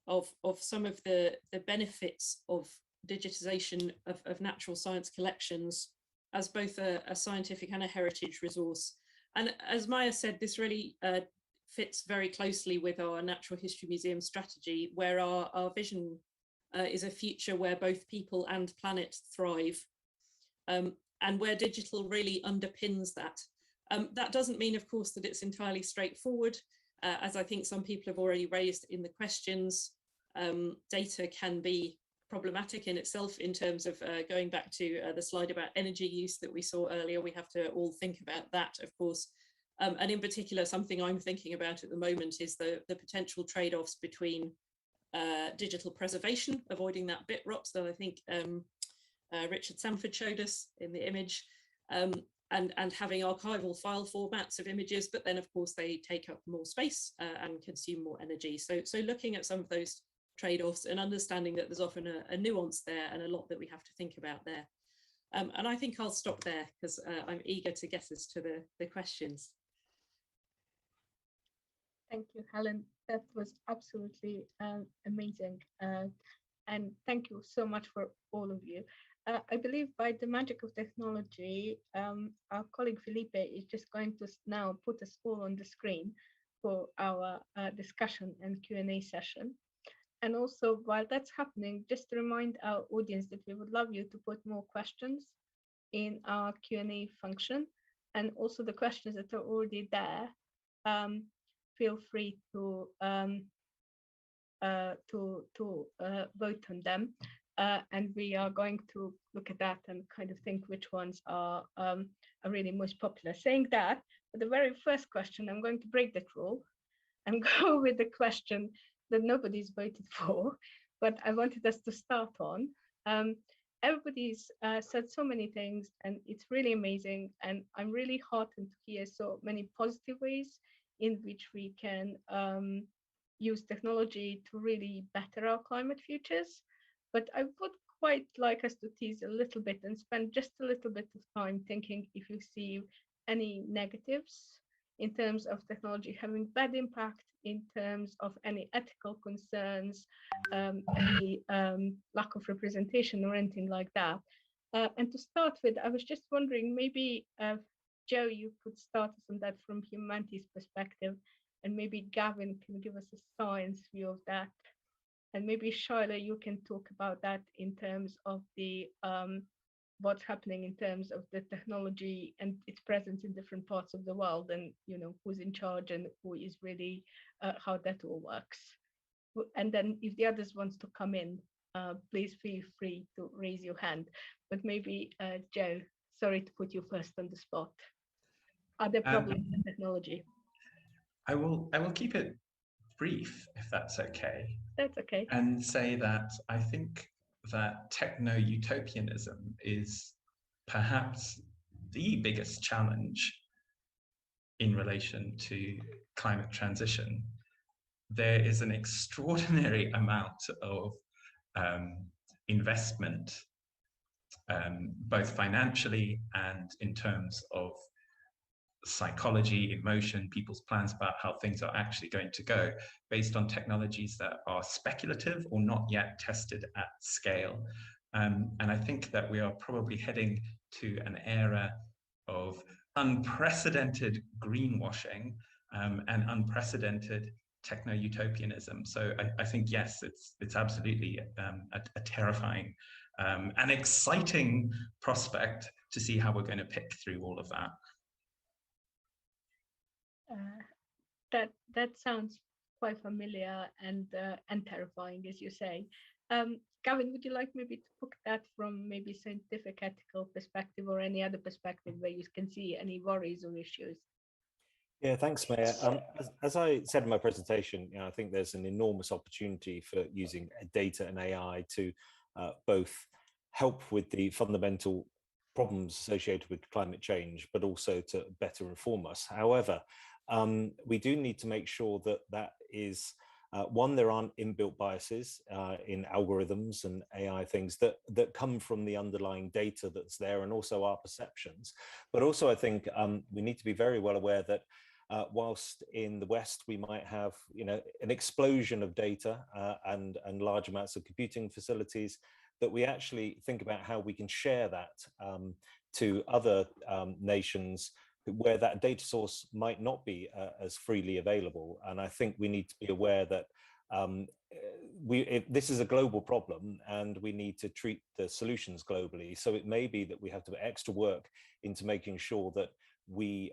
of some of the benefits of digitization of natural science collections as both a scientific and a heritage resource. And as Maya said, this really fits very closely with our Natural History Museum strategy, where our vision is a future where both people and planet thrive, and where digital really underpins that. That doesn't mean, of course, that it's entirely straightforward. As I think some people have already raised in the questions, data can be problematic in itself in terms of going back to the slide about energy use that we saw earlier. We have to all think about that, of course. And in particular, something I'm thinking about at the moment is the potential trade-offs between digital preservation, avoiding that bit rot that I think Richard Sanford showed us in the image, and having archival file formats of images, but then of course they take up more space and consume more energy. So looking at some of those trade-offs and understanding that there's often a nuance there and a lot that we have to think about there. And I think I'll stop there because I'm eager to get us to the questions. Thank you, Helen. That was absolutely amazing. And thank you so much for all of you. I believe by the magic of technology, our colleague Felipe is just going to now put us all on the screen for our discussion and Q&A session. And also, while that's happening, just to remind our audience that we would love you to put more questions in our Q&A function. And also the questions that are already there, feel free to vote on them. And we are going to look at that and kind of think which ones are really most popular. Saying that, for the very first question, I'm going to break that rule and go with the question that nobody's voted for, but I wanted us to start on. Everybody's said so many things, and it's really amazing. And I'm really heartened to hear so many positive ways in which we can use technology to really better our climate futures. But I would quite like us to tease a little bit and spend just a little bit of time thinking if you see any negatives in terms of technology having bad impact, in terms of any ethical concerns, any lack of representation or anything like that. And to start with, I was just wondering, maybe Joe, you could start us on that from humanities perspective, and maybe Gavin can give us a science view of that. And maybe Shyla, you can talk about that in terms of the what's happening in terms of the technology and its presence in different parts of the world, and who's in charge and who is really how that all works. And then if the others wants to come in, please feel free to raise your hand. But maybe Joe, sorry to put you first on the spot. Are there problems in technology? I will keep it brief, if that's okay. That's okay. And say that I think that techno-utopianism is perhaps the biggest challenge in relation to climate transition. There is an extraordinary amount of investment, both financially and in terms of psychology, emotion, people's plans about how things are actually going to go, based on technologies that are speculative or not yet tested at scale. And I think that we are probably heading to an era of unprecedented greenwashing and unprecedented techno-utopianism. So I think, yes, it's absolutely a terrifying and exciting prospect to see how we're going to pick through all of that. That sounds quite familiar and terrifying, as you say. Gavin, would you like maybe to put that from maybe scientific, ethical perspective or any other perspective where you can see any worries or issues? Yeah, thanks, Maya. As I said in my presentation, I think there's an enormous opportunity for using data and AI to both help with the fundamental problems associated with climate change, but also to better inform us. However, we do need to make sure that that is, one, there aren't inbuilt biases in algorithms and AI things that come from the underlying data that's there, and also our perceptions. But also I think we need to be very well aware that whilst in the West we might have an explosion of data and large amounts of computing facilities, that we actually think about how we can share that to other nations where that data source might not be as freely available. And I think we need to be aware that this is a global problem and we need to treat the solutions globally. So it may be that we have to put extra work into making sure that we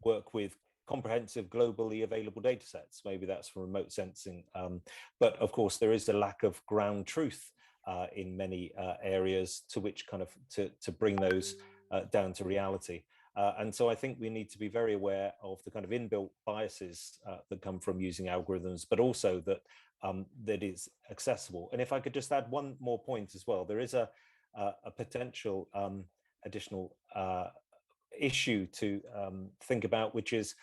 work with comprehensive globally available data sets. Maybe that's for remote sensing. But of course, there is a lack of ground truth in many areas to which kind of to bring those down to reality. And so I think we need to be very aware of the kind of inbuilt biases that come from using algorithms, but also that that is accessible. And if I could just add one more point as well, there is a potential additional issue to think about, which is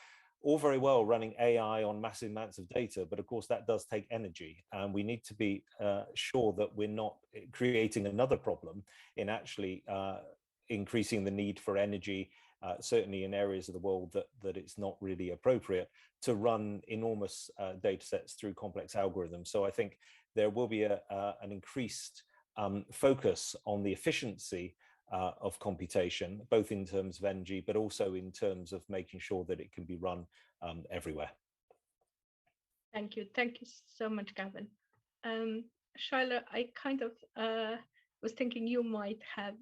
all very well running AI on massive amounts of data, but of course that does take energy, and we need to be sure that we're not creating another problem in actually increasing the need for energy, certainly in areas of the world that it's not really appropriate to run enormous data sets through complex algorithms. So I think there will be an increased focus on the efficiency of computation, both in terms of energy, but also in terms of making sure that it can be run everywhere. Thank you so much, Gavin. Shaila, I kind of was thinking you might have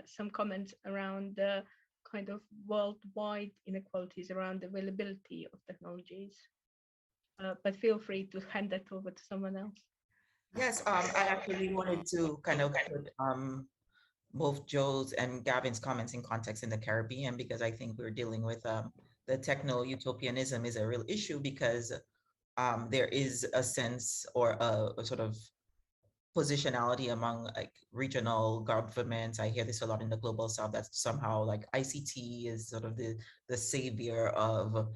some comments around the kind of worldwide inequalities around the availability of technologies, but feel free to hand that over to someone else. Yes, I actually wanted to kind of put both Joe's and Gavin's comments in context in the Caribbean, because I think we're dealing with the techno-utopianism is a real issue, because there is a sense or a sort of positionality among like regional governments. I hear this a lot in the global south, that somehow like ICT is sort of the savior of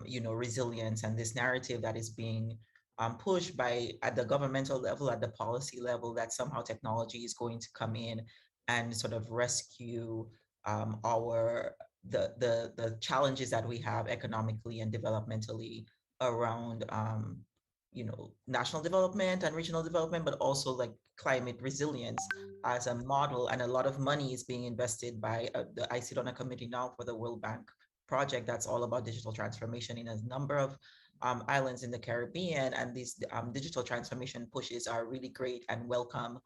resilience, and this narrative that is being pushed by at the governmental level, at the policy level, that somehow technology is going to come in and sort of rescue the challenges that we have economically and developmentally around national development and regional development, but also like climate resilience as a model. And a lot of money is being invested by I sit on a committee now for the World Bank project that's all about digital transformation in a number of islands in the Caribbean. And these digital transformation pushes are really great and welcome,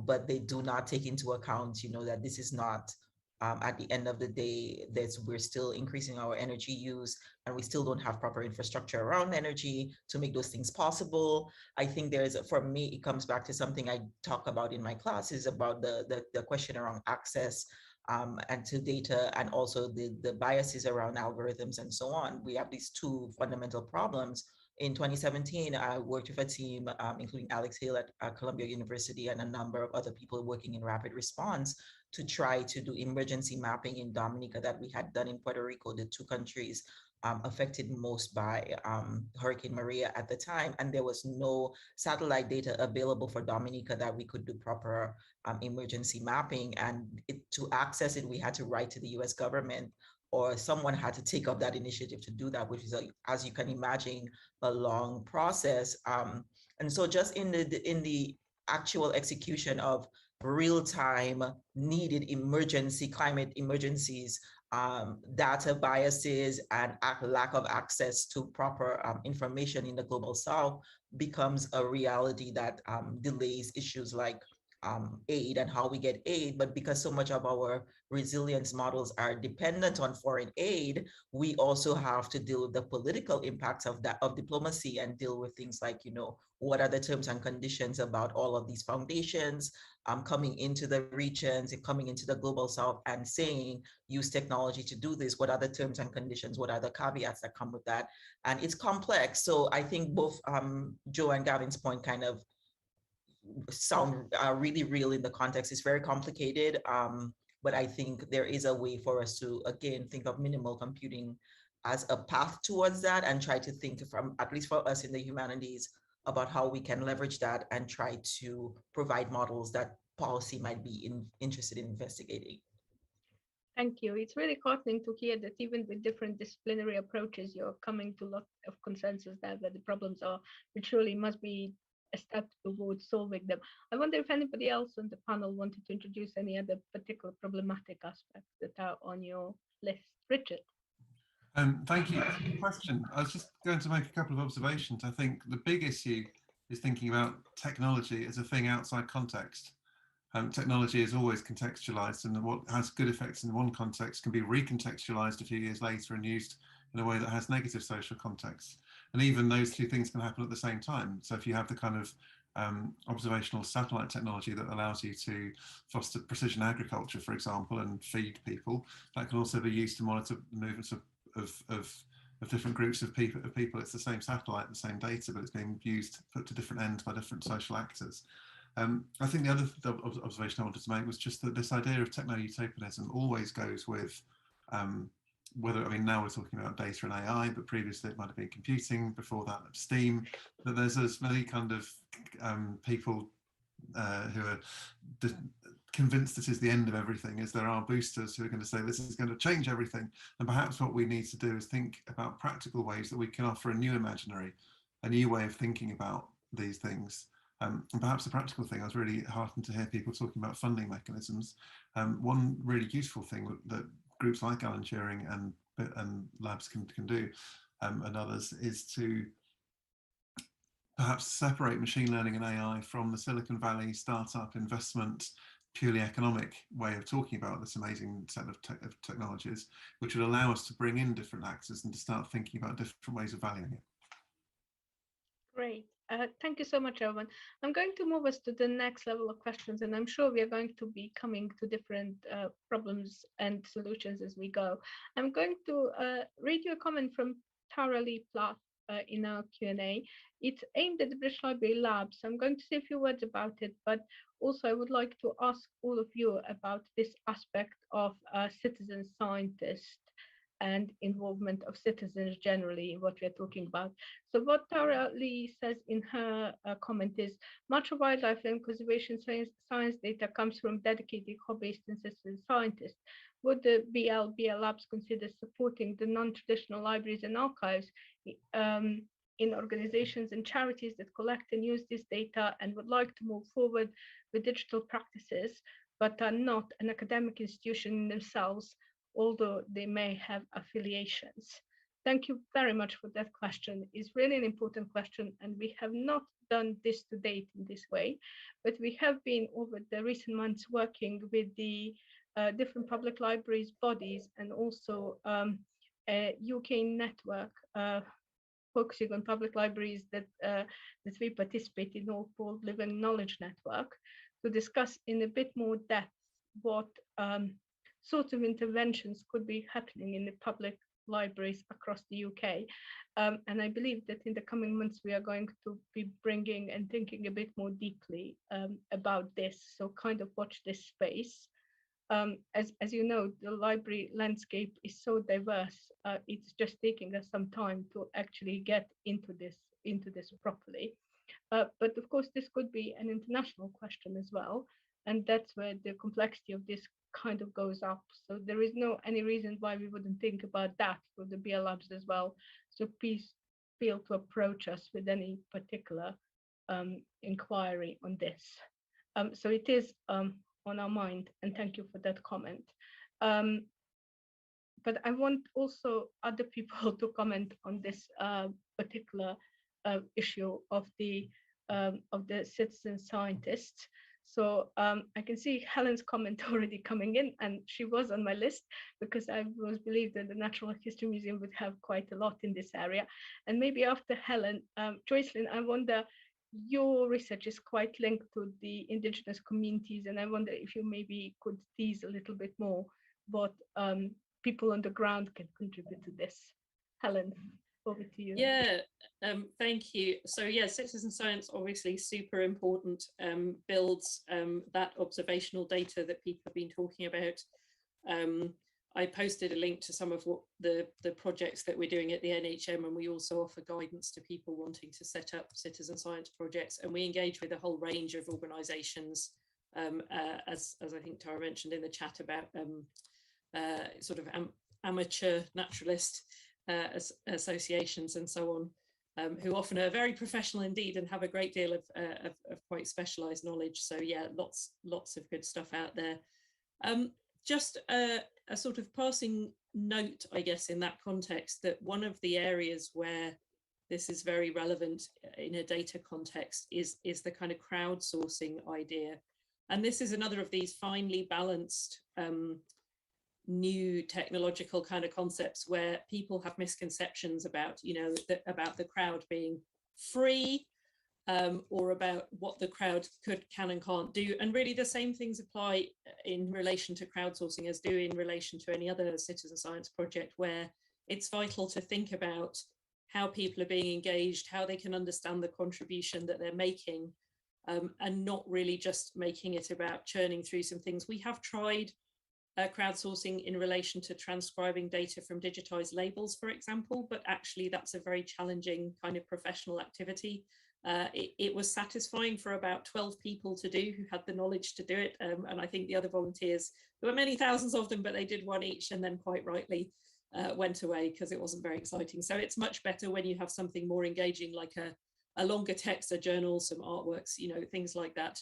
but they do not take into account, that this is not at the end of the day, we're still increasing our energy use, and we still don't have proper infrastructure around energy to make those things possible. I think for me, it comes back to something I talk about in my classes about the question around access and to data, and also the biases around algorithms and so on. We have these two fundamental problems. In 2017, I worked with a team, including Alex Hill at Columbia University and a number of other people working in rapid response, to try to do emergency mapping in Dominica that we had done in Puerto Rico, the two countries affected most by Hurricane Maria at the time. And there was no satellite data available for Dominica that we could do proper emergency mapping. And to access it, we had to write to the US government, or someone had to take up that initiative to do that, which is, as you can imagine, a long process. And so just in the actual execution of real-time needed emergency climate emergencies, data biases and lack of access to proper information in the global south becomes a reality that delays issues like aid and how we get aid. But because so much of our resilience models are dependent on foreign aid, we also have to deal with the political impacts of diplomacy, and deal with things like, what are the terms and conditions about all of these foundations coming into the regions and coming into the global south and saying, use technology to do this. What are the terms and conditions? What are the caveats that come with that? And it's complex. So I think both Joe and Gavin's point kind of sound really real in the context. It's very complicated, but I think there is a way for us to, again, think of minimal computing as a path towards that, and try to think from, at least for us in the humanities, about how we can leverage that and try to provide models that policy might be interested in investigating. Thank you. It's really heartening to hear that even with different disciplinary approaches, you're coming to a lot of consensus there that the problems are, which surely must be a step towards solving them. I wonder if anybody else on the panel wanted to introduce any other particular problematic aspects that are on your list. Richard. Thank you for the question. I was just going to make a couple of observations. I think the big issue is thinking about technology as a thing outside context. Technology is always contextualized, and what has good effects in one context can be recontextualized a few years later and used in a way that has negative social context. And even those two things can happen at the same time. So if you have the kind of observational satellite technology that allows you to foster precision agriculture, for example, and feed people, that can also be used to monitor the movements of different groups of people. It's the same satellite, the same data, but it's being used, put to different ends by different social actors. I think the other observation I wanted to make was just that this idea of techno-utopianism always goes with whether, I mean, now we're talking about data and AI, but previously it might have been computing, before that STEAM, that there's as many kind of people who are convinced this is the end of everything as there are boosters who are going to say this is going to change everything. And perhaps what we need to do is think about practical ways that we can offer a new imaginary, a new way of thinking about these things. And perhaps the practical thing, I was really heartened to hear people talking about funding mechanisms. One really useful thing that groups like Alan Turing and labs can do, and others, is to perhaps separate machine learning and AI from the Silicon Valley startup investment, purely economic way of talking about this amazing set of technologies, which would allow us to bring in different actors and to start thinking about different ways of valuing it. Great. Thank you so much, Gavin. I'm going to move us to the next level of questions, and I'm sure we are going to be coming to different problems and solutions as we go. I'm going to read you a comment from Tara Lee Plath in our Q&A. It's aimed at the British Library Lab, so I'm going to say a few words about it, but also I would like to ask all of you about this aspect of citizen scientists and involvement of citizens generally in what we're talking about. So what Tara Lee says in her comment is, much of wildlife and conservation science data comes from dedicated hobbyists and citizen scientists. Would the BL Labs consider supporting the non-traditional libraries and archives in organizations and charities that collect and use this data and would like to move forward with digital practices, but are not an academic institution in themselves, although they may have affiliations? Thank you very much for that question. It's really an important question, and we have not done this to date in this way, but we have been over the recent months working with the different public libraries bodies and also a UK network focusing on public libraries that we participate in, called Living Knowledge Network, to discuss in a bit more depth what sorts of interventions could be happening in the public libraries across the UK. And I believe that in the coming months, we are going to be bringing and thinking a bit more deeply about this. So kind of watch this space. As you know, the library landscape is so diverse. It's just taking us some time to actually get into this properly. But of course, this could be an international question as well. And that's where the complexity of this kind of goes up. So there is no any reason why we wouldn't think about that for the BL Labs as well. So please feel to approach us with any particular inquiry on this. So it is on our mind, and thank you for that comment. But I want also other people to comment on this particular issue of the citizen scientists. So I can see Helen's comment already coming in, and she was on my list because I was believed that the Natural History Museum would have quite a lot in this area. And maybe after Helen, Joycelyn, I wonder, your research is quite linked to the indigenous communities, and I wonder if you maybe could tease a little bit more what people on the ground can contribute to this. Helen, over to you. Yeah, thank you. So yeah, citizen science obviously super important, builds that observational data that people have been talking about. I posted a link to some of what the projects that we're doing at the NHM, and we also offer guidance to people wanting to set up citizen science projects, and we engage with a whole range of organisations, as I think Tara mentioned in the chat about sort of amateur naturalist associations and so on, who often are very professional indeed and have a great deal of quite specialised knowledge. So yeah, lots of good stuff out there. Just a sort of passing note, I guess, in that context, that one of the areas where this is very relevant in a data context is the kind of crowdsourcing idea. And this is another of these finely balanced new technological kind of concepts where people have misconceptions about, about the crowd being free, or about what the crowd can and can't do. And really the same things apply in relation to crowdsourcing as do in relation to any other citizen science project, where it's vital to think about how people are being engaged, how they can understand the contribution that they're making, and not really just making it about churning through some things. We have tried crowdsourcing in relation to transcribing data from digitized labels, for example, but actually that's a very challenging kind of professional activity. It was satisfying for about 12 people to do who had the knowledge to do it. And I think the other volunteers, there were many thousands of them, but they did one each and then quite rightly went away because it wasn't very exciting. So it's much better when you have something more engaging, like a longer text, a journal, some artworks, things like that,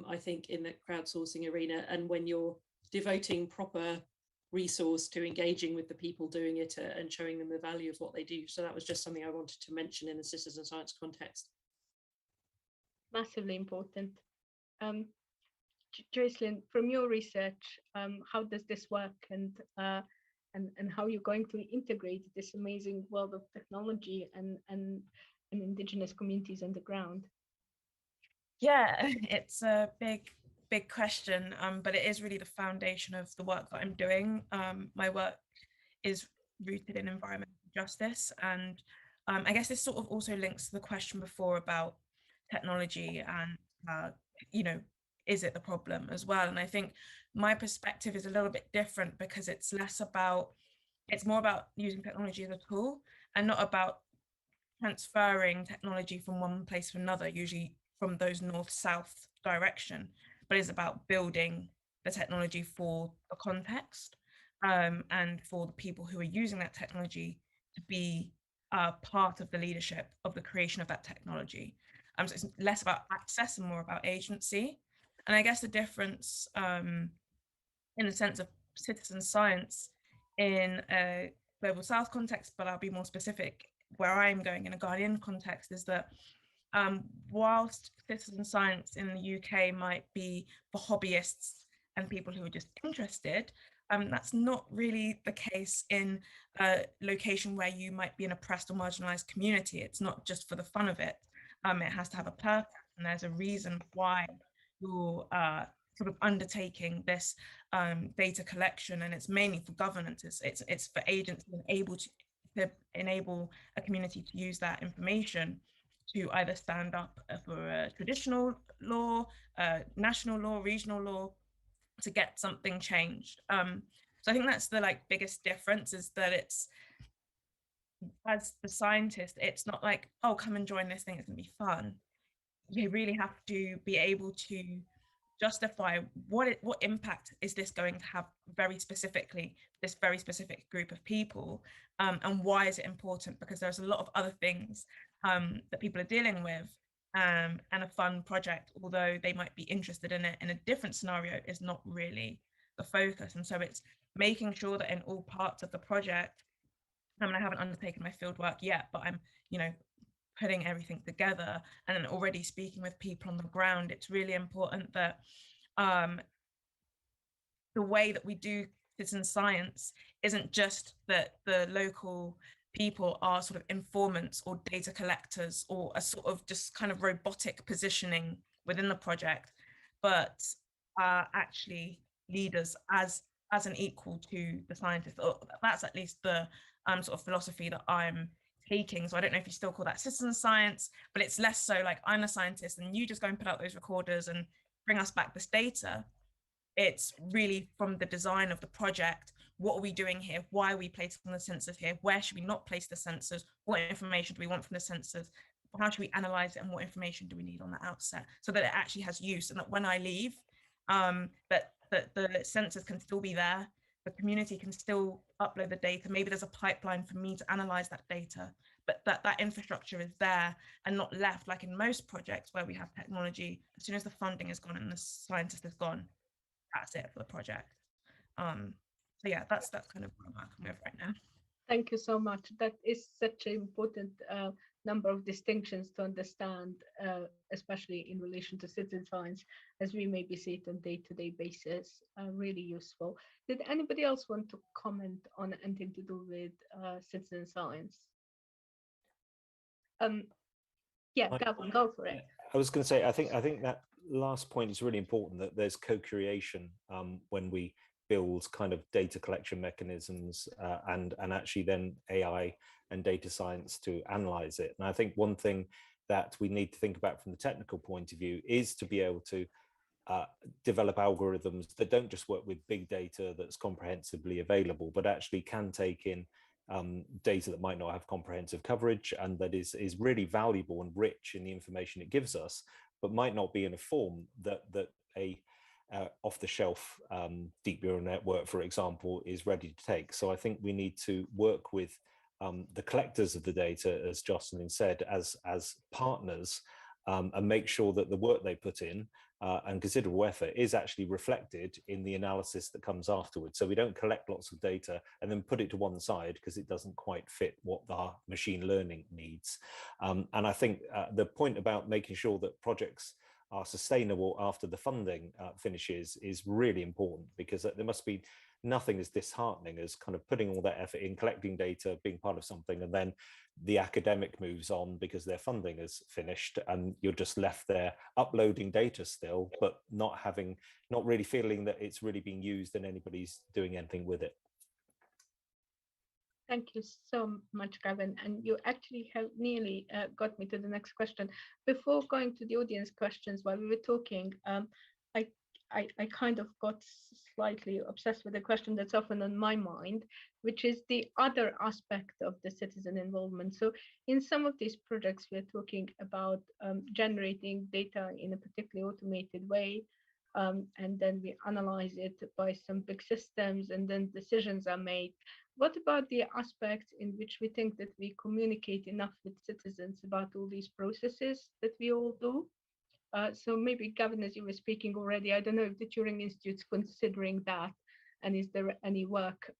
I think, in the crowdsourcing arena. And when you're devoting proper resource to engaging with the people doing it and showing them the value of what they do. So that was just something I wanted to mention in the citizen science context. Massively important. Jocelyn, from your research, how does this work, and how you're going to integrate this amazing world of technology and Indigenous communities on the ground? Yeah, it's a big question, but it is really the foundation of the work that I'm doing. My work is rooted in environmental justice, and I guess this sort of also links to the question before about technology and is it the problem as well? And I think my perspective is a little bit different because it's more about using technology as a tool and not about transferring technology from one place to another, usually from those north-south direction, but it's about building the technology for the context, and for the people who are using that technology to be part of the leadership of the creation of that technology. So it's less about access and more about agency. And I guess the difference in the sense of citizen science in a global south context, but I'll be more specific where I'm going in a Guardian context, is that whilst citizen science in the UK might be for hobbyists and people who are just interested, that's not really the case in a location where you might be an oppressed or marginalized community. It's not just for the fun of it. It has to have a purpose, and there's a reason why you're sort of undertaking this data collection, and it's mainly for governance. It's for agents being able to enable a community to use that information to either stand up for a traditional law, national law, regional law, to get something changed. So I think that's the biggest difference, is that it's, as the scientist, it's not like, oh, come and join this thing, it's gonna be fun. You really have to be able to justify what impact is this going to have very specifically, this very specific group of people, and why is it important? Because there's a lot of other things that people are dealing with, and a fun project, although they might be interested in it in a different scenario, is not really the focus. And so it's making sure that in all parts of the project, I haven't undertaken my field work yet, but I'm putting everything together and then already speaking with people on the ground. It's really important that the way that we do citizen science isn't just that the local people are sort of informants or data collectors or a sort of just kind of robotic positioning within the project, but are actually leaders as an equal to the scientist. Or that's at least the sort of philosophy that I'm taking. So I don't know if you still call that citizen science, but it's less so like I'm a scientist and you just go and put out those recorders and bring us back this data. It's really from the design of the project. What are we doing here? Why are we placing the sensors here? Where should we not place the sensors? What information do we want from the sensors? How should we analyze it? And what information do we need on the outset so that it actually has use, and that when I leave, that the sensors can still be there. The community can still upload the data. Maybe there's a pipeline for me to analyze that data, but that infrastructure is there and not left like in most projects where we have technology. As soon as the funding is gone and the scientist is gone, that's it for the project. So So yeah, that's kind of what I'm working with right now. Thank you so much. That is such an important number of distinctions to understand, especially in relation to citizen science, as we maybe see it on day-to-day basis. Really useful. Did anybody else want to comment on anything to do with citizen science? Yeah, Gavin, go for it. I was going to say, I think that last point is really important, that there's co-creation when we build kind of data collection mechanisms and actually then AI and data science to analyze it. And I think one thing that we need to think about from the technical point of view is to be able to develop algorithms that don't just work with big data that's comprehensively available, but actually can take in data that might not have comprehensive coverage and that is really valuable and rich in the information it gives us, but might not be in a form that a off-the-shelf deep neural network, for example, is ready to take. So I think we need to work with the collectors of the data, as Jocelyn said, as partners, and make sure that the work they put in and considerable effort is actually reflected in the analysis that comes afterwards. So we don't collect lots of data and then put it to one side because it doesn't quite fit what our machine learning needs. And I think the point about making sure that projects are sustainable after the funding finishes is really important, because there must be nothing as disheartening as kind of putting all that effort in, collecting data, being part of something, and then the academic moves on because their funding is finished and you're just left there uploading data still, but not really feeling that it's really being used and anybody's doing anything with it. Thank you so much, Gavin. And you actually have nearly got me to the next question. Before going to the audience questions, while we were talking, I kind of got slightly obsessed with a question that's often on my mind, which is the other aspect of the citizen involvement. So in some of these projects, we're talking about generating data in a particularly automated way, and then we analyze it by some big systems, and then decisions are made. What about the aspects in which we think that we communicate enough with citizens about all these processes that we all do? So maybe, Gavin, as you were speaking already, I don't know if the Turing Institute's considering that, and is there any work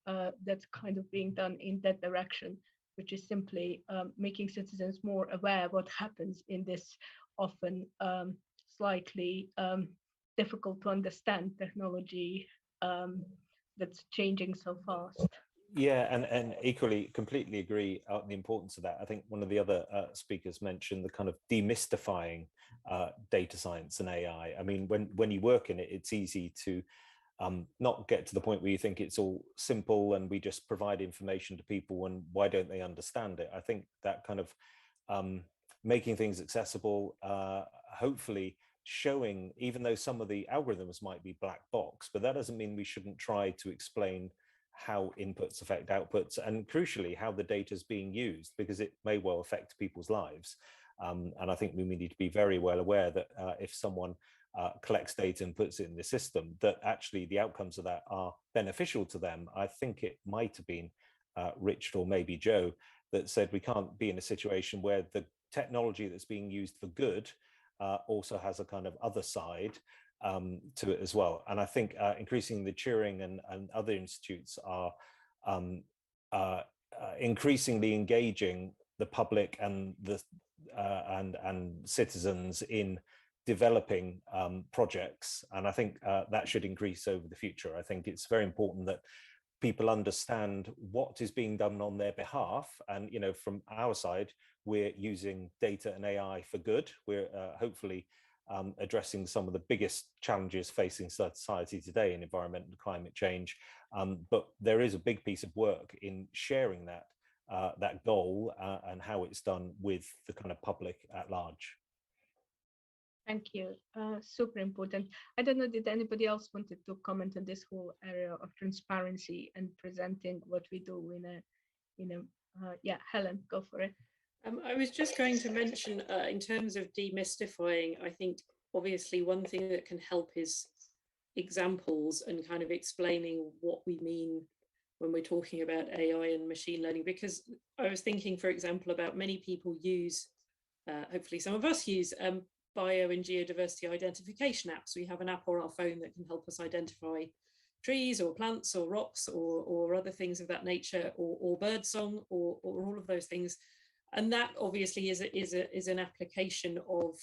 that's kind of being done in that direction, which is simply making citizens more aware of what happens in this often slightly difficult to understand technology that's changing so fast? Yeah, and equally, completely agree on the importance of that. I think one of the other speakers mentioned the kind of demystifying data science and AI. I mean, when you work in it, it's easy to not get to the point where you think it's all simple and we just provide information to people and why don't they understand it? I think that kind of making things accessible, hopefully showing, even though some of the algorithms might be black box, but that doesn't mean we shouldn't try to explain how inputs affect outputs, and crucially how the data is being used, because it may well affect people's lives. And I think we need to be very well aware that if someone collects data and puts it in the system, that actually the outcomes of that are beneficial to them. I think it might have been Richard or maybe Joe that said we can't be in a situation where the technology that's being used for good also has a kind of other side to it as well. And I think increasingly the Turing and other institutes are increasingly engaging the public and the and citizens in developing projects, and I think that should increase over the future. I think it's very important that people understand what is being done on their behalf, and from our side we're using data and AI for good. We're hopefully addressing some of the biggest challenges facing society today in environment and climate change. But there is a big piece of work in sharing that goal and how it's done with the kind of public at large. Thank you. Super important. I don't know, did anybody else wanted to comment on this whole area of transparency and presenting what we do in a, yeah, Helen, go for it. I was just going to mention in terms of demystifying, I think obviously one thing that can help is examples and kind of explaining what we mean when we're talking about AI and machine learning, because I was thinking, for example, about many people use, hopefully some of us use bio and geodiversity identification apps. We have an app on our phone that can help us identify trees or plants or rocks or other things of that nature, or birdsong or all of those things. And that obviously is an application of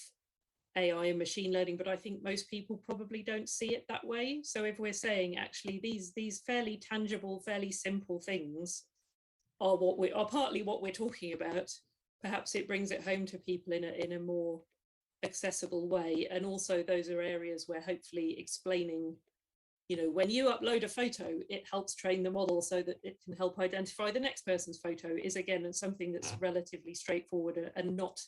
AI and machine learning, but I think most people probably don't see it that way. So if we're saying actually these fairly tangible, fairly simple things are partly what we're talking about, perhaps it brings it home to people in a more accessible way. And also those are areas where hopefully explaining, you know, when you upload a photo, it helps train the model so that it can help identify the next person's photo, is again something that's relatively straightforward and not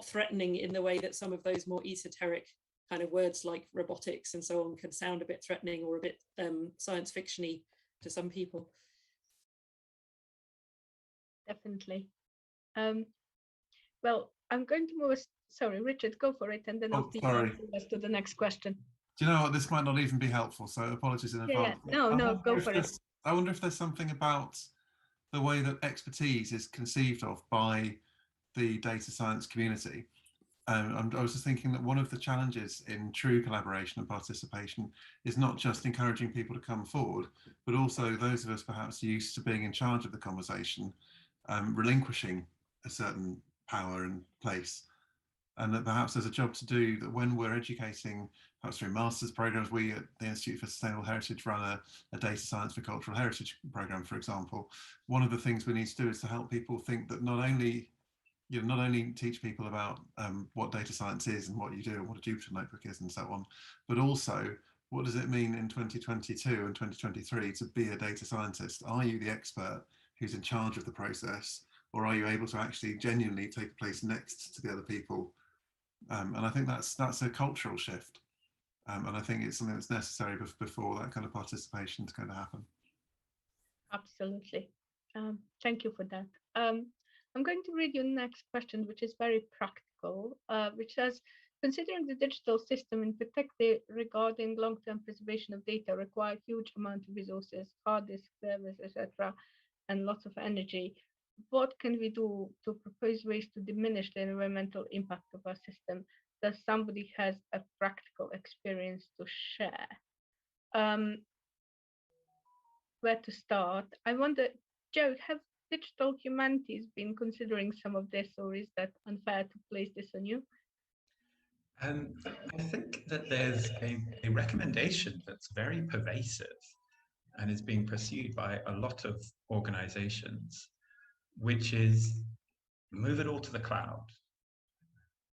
threatening in the way that some of those more esoteric kind of words like robotics and so on can sound a bit threatening or a bit science fiction-y to some people. Definitely. Well, I'm going to move. Sorry, Richard, go for it, and then I'll move us to the next question. Do you know what? This might not even be helpful, so apologies in advance. Yeah. No, go for it. I wonder if there's something about the way that expertise is conceived of by the data science community. I was just thinking that one of the challenges in true collaboration and participation is not just encouraging people to come forward, but also those of us perhaps used to being in charge of the conversation, relinquishing a certain power and place. And that perhaps there's a job to do that when we're educating, perhaps through master's programs. We at the Institute for Sustainable Heritage run a data science for cultural heritage program, for example. One of the things we need to do is to help people think that not only teach people about what data science is and what you do and what a Jupyter notebook is and so on, but also what does it mean in 2022 and 2023 to be a data scientist? Are you the expert who's in charge of the process, or are you able to actually genuinely take a place next to the other people? And I think that's a cultural shift. And I think it's something that's necessary before that kind of participation is going to happen. Absolutely. Thank you for that. I'm going to read your next question, which is very practical, which says, considering the digital system in particular regarding long-term preservation of data require huge amount of resources, hard disk servers, etc., and lots of energy, what can we do to propose ways to diminish the environmental impact of our system? Does somebody has a practical experience to share? Where to start? I wonder, Joe, have digital humanities been considering some of this, or is that unfair to place this on you? I think that there's a recommendation that's very pervasive and is being pursued by a lot of organizations, which is move it all to the cloud,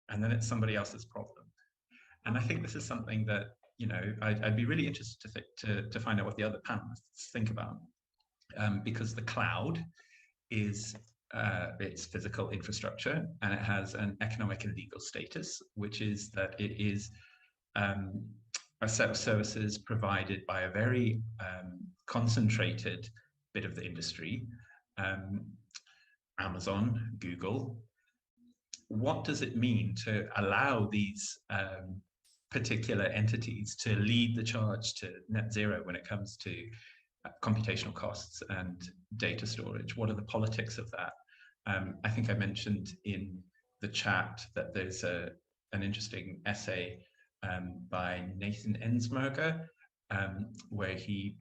and then it's somebody else's problem. And I think this is something that, you know, I'd be really interested to find out what the other panelists think about, because the cloud is its physical infrastructure, and it has an economic and legal status, which is that it is a set of services provided by a very concentrated bit of the industry, Amazon, Google. What does it mean to allow these particular entities to lead the charge to net zero when it comes to computational costs and data storage? What are the politics of that? I think I mentioned in the chat that there's an interesting essay by Nathan Ensmerger, where he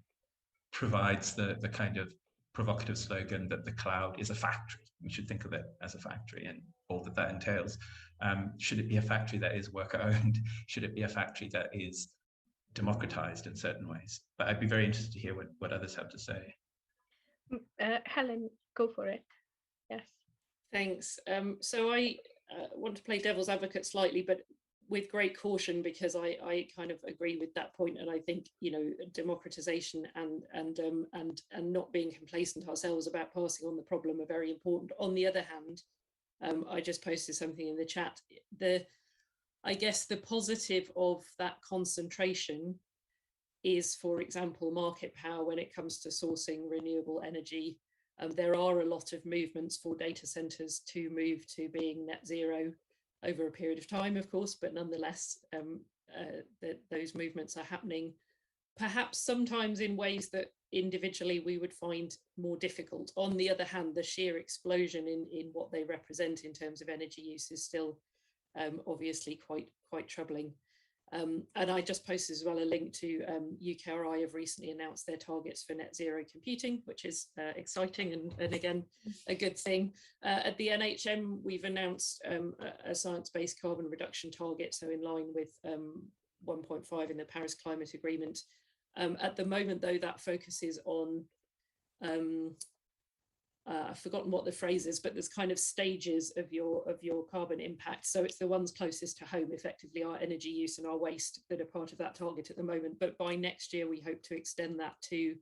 provides the kind of provocative slogan that the cloud is a factory. We should think of it as a factory and all that that entails. Should it be a factory that is worker owned? Should it be a factory that is democratized in certain ways? But I'd be very interested to hear what others have to say. Helen, go for it. Yes. Thanks. So I want to play devil's advocate slightly, but with great caution, because I kind of agree with that point, and I think, you know, democratization and not being complacent ourselves about passing on the problem are very important. On the other hand, I just posted something in the chat. I guess the positive of that concentration is, for example, market power when it comes to sourcing renewable energy. There are a lot of movements for data centers to move to being net zero over a period of time, of course, but nonetheless, those movements are happening, perhaps sometimes in ways that individually we would find more difficult. On the other hand, the sheer explosion in what they represent in terms of energy use is still obviously quite troubling. And I just posted as well a link to UKRI have recently announced their targets for net zero computing, which is exciting and again, a good thing. At the NHM, we've announced a science-based carbon reduction target, so in line with 1.5 in the Paris Climate Agreement. At the moment, though, that focuses on I've forgotten what the phrase is, but there's kind of stages of your carbon impact. So it's the ones closest to home, effectively our energy use and our waste, that are part of that target at the moment. But by next year, we hope to extend that to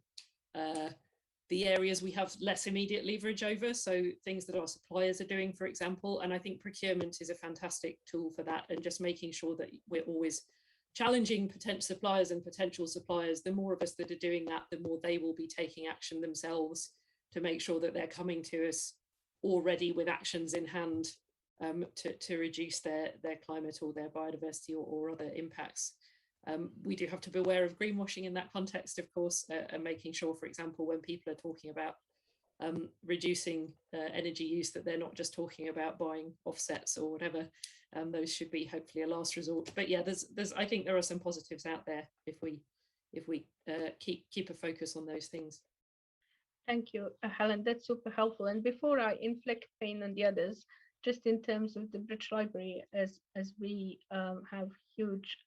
the areas we have less immediate leverage over. So things that our suppliers are doing, for example. And I think procurement is a fantastic tool for that, and just making sure that we're always challenging potential suppliers. The more of us that are doing that, the more they will be taking action themselves to make sure that they're coming to us already with actions in hand to reduce their climate or their biodiversity or other impacts. We do have to be aware of greenwashing in that context, of course, and making sure, for example, when people are talking about reducing energy use, that they're not just talking about buying offsets or whatever. Those should be hopefully a last resort. But yeah, I think there are some positives out there if we keep a focus on those things. Thank you, Helen. That's super helpful. And before I inflict pain on the others, just in terms of the British Library, as we have huge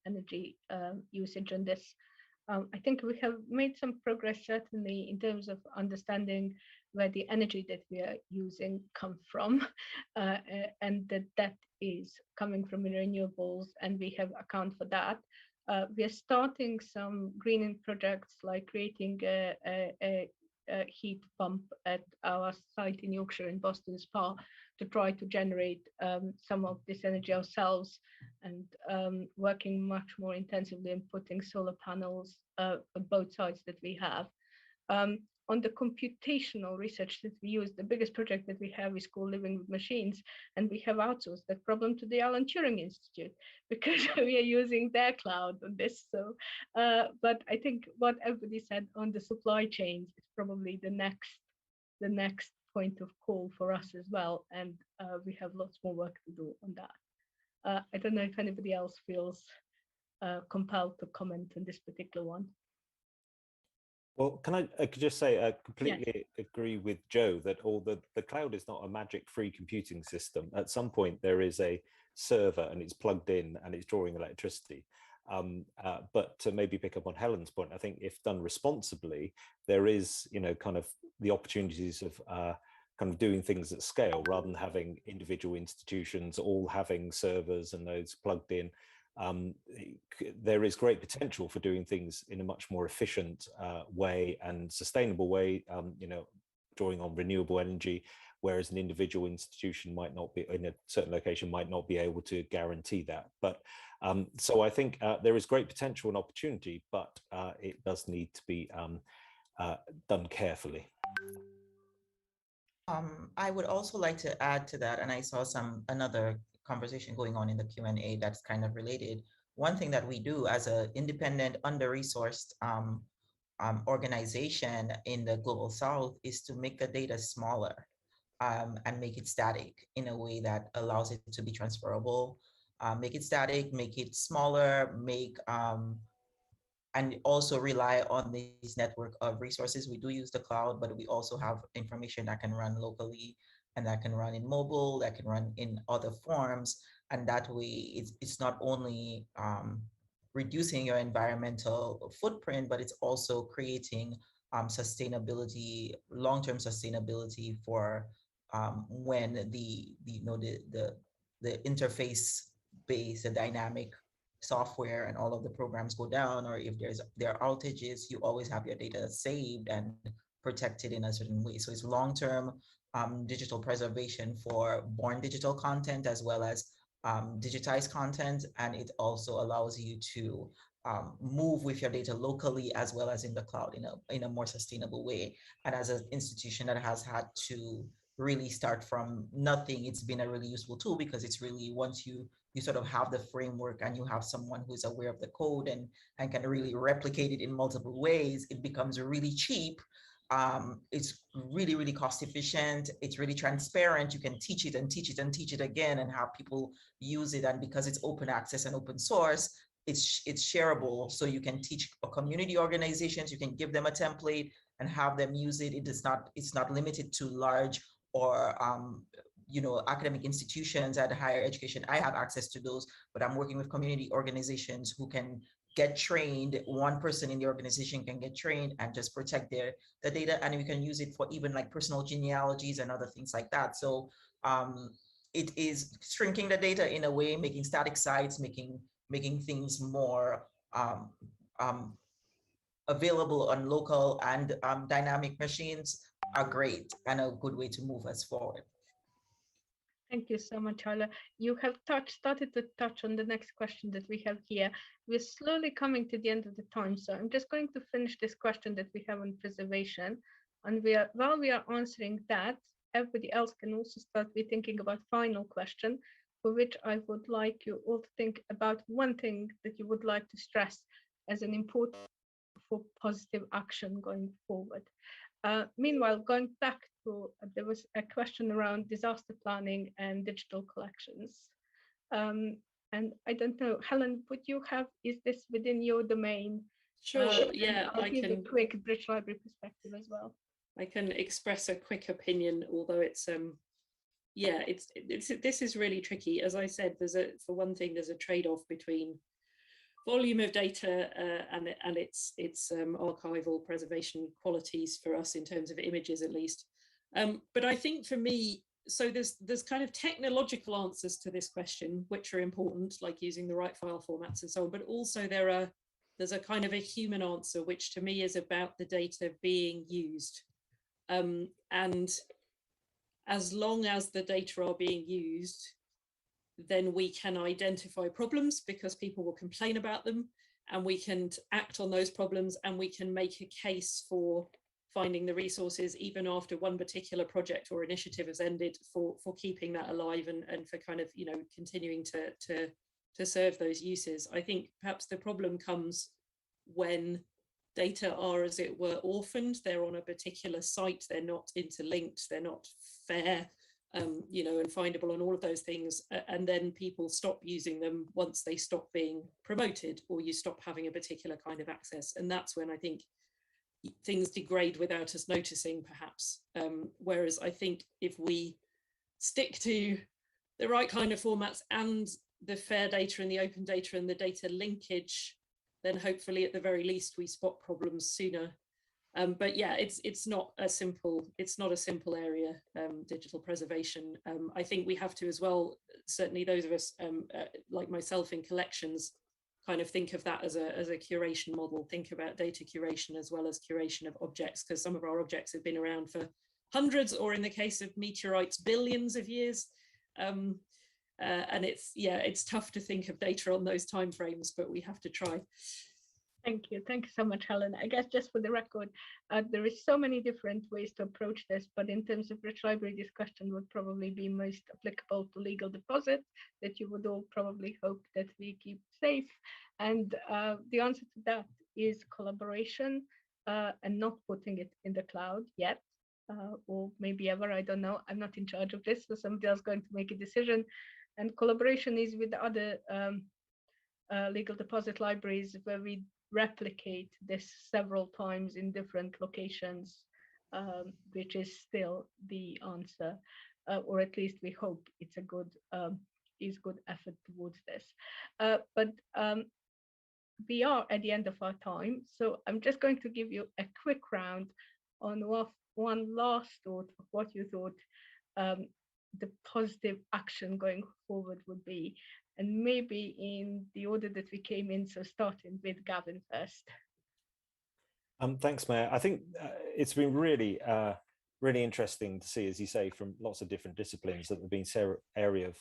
energy usage on this, I think we have made some progress, certainly in terms of understanding where the energy that we are using comes from, and that is coming from renewables, and we have account for that. We are starting some greening projects, like creating a heat pump at our site in Yorkshire in Boston Spa to try to generate some of this energy ourselves, and working much more intensively in putting solar panels on both sites that we have. On the computational research that we use, the biggest project that we have is called Living with Machines, and we have outsourced that problem to the Alan Turing Institute because we are using their cloud on this. So, but I think what everybody said on the supply chains is probably the next point of call for us as well, and we have lots more work to do on that. I don't know if anybody else feels compelled to comment on this particular one. Well, I could just say I completely agree with Joe that the cloud is not a magic-free computing system. At some point, there is a server and it's plugged in and it's drawing electricity. But to maybe pick up on Helen's point, I think if done responsibly, there is, kind of the opportunities of kind of doing things at scale rather than having individual institutions all having servers and those plugged in. There is great potential for doing things in a much more efficient way and sustainable way, drawing on renewable energy, whereas an individual institution might not be in a certain location, might not be able to guarantee that. But so I think there is great potential and opportunity, but it does need to be done carefully. I would also like to add to that, and I saw another conversation going on in the Q&A that's kind of related. One thing that we do as an independent, under-resourced organization in the Global South is to make the data smaller and make it static in a way that allows it to be transferable. Make it static, make it smaller, and also rely on this network of resources. We do use the cloud, but we also have information that can run locally, and that can run in mobile, that can run in other forms. And that way, it's not only reducing your environmental footprint, but it's also creating sustainability, long-term sustainability for when the interface-based, the dynamic software and all of the programs go down, or if there are outages, you always have your data saved and protected in a certain way. So it's long-term digital preservation for born digital content as well as digitized content, and it also allows you to move with your data locally as well as in the cloud in a more sustainable way. And as an institution that has had to really start from nothing, it's been a really useful tool, because it's really, once you sort of have the framework and you have someone who's aware of the code and can really replicate it in multiple ways, it becomes really cheap. It's really, really cost efficient. It's really transparent. You can teach it and teach it and teach it again and have people use it. And because it's open access and open source, it's shareable, so you can teach community organizations, you can give them a template and have them use it. It's not limited to large or academic institutions at higher education. I have access to those, but I'm working with community organizations who can get trained. One person in the organization can get trained and just protect the data, and we can use it for even like personal genealogies and other things like that. So it is shrinking the data in a way, making static sites, making things more available on local and dynamic machines are great and a good way to move us forward. Thank you so much, Hala. You have started to touch on the next question that we have here. We're slowly coming to the end of the time, so I'm just going to finish this question that we have on preservation. And while we are answering that, everybody else can also start be thinking about final question, for which I would like you all to think about one thing that you would like to stress as an important for positive action going forward. Meanwhile, going back to, there was a question around disaster planning and digital collections. And I don't know, Helen, would you have, is this within your domain? Sure, yeah, I'll give a quick British Library perspective as well. I can express a quick opinion, although it's this is really tricky. As I said, for one thing, there's a trade-off between volume of data and its archival preservation qualities for us in terms of images, at least. But I think for me, so there's kind of technological answers to this question, which are important, like using the right file formats and so on. But also there's a kind of a human answer, which to me is about the data being used. And as long as the data are being used, then we can identify problems because people will complain about them, and we can act on those problems, and we can make a case for finding the resources even after one particular project or initiative has ended, for keeping that alive and for kind of, you know, continuing to serve those uses. I think perhaps the problem comes when data are, as it were, orphaned. They're on a particular site, they're not interlinked, they're not fair, you know, and findable and all of those things, and then people stop using them once they stop being promoted, or you stop having a particular kind of access, and that's when I think things degrade without us noticing, perhaps. Whereas I think if we stick to the right kind of formats and the fair data and the open data and the data linkage, then hopefully at the very least we spot problems sooner. But yeah, it's not a simple area, digital preservation. I think we have to as well, certainly those of us like myself in collections, kind of think of that as a curation model, think about data curation as well as curation of objects, because some of our objects have been around for hundreds, or in the case of meteorites, billions of years. And it's tough to think of data on those timeframes, but we have to try. Thank you so much, Helen. I guess just for the record, there is so many different ways to approach this, but in terms of British Library discussion would probably be most applicable to legal deposit, that you would all probably hope that we keep safe. And the answer to that is collaboration and not putting it in the cloud yet, or maybe ever, I don't know. I'm not in charge of this, so somebody else is going to make a decision. And collaboration is with other legal deposit libraries, where we replicate this several times in different locations, which is still the answer, or at least we hope it's a good effort towards this. But we are at the end of our time, so I'm just going to give you a quick round on one last thought of what you thought the positive action going forward would be, and maybe in the order that we came in, so starting with Gavin first. Thanks, Mayor. I think it's been really interesting to see, as you say, from lots of different disciplines, that there's been area of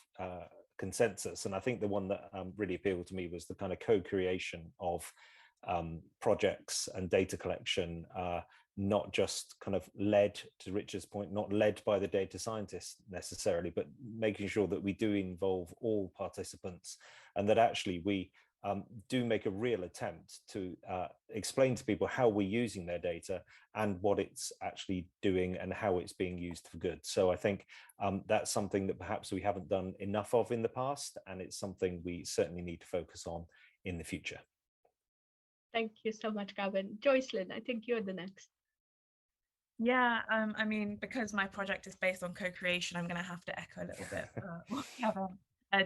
consensus. And I think the one that really appealed to me was the kind of co-creation of projects and data collection, not just kind of led, to Richard's point, not led by the data scientists necessarily, but making sure that we do involve all participants, and that actually we do make a real attempt to explain to people how we're using their data and what it's actually doing and how it's being used for good. So I think that's something that perhaps we haven't done enough of in the past, and it's something we certainly need to focus on in the future. Thank you so much, Gavin. Joycelyn, I think you're the next. Yeah, I mean, because my project is based on co-creation, I'm going to have to echo a little bit what Gavin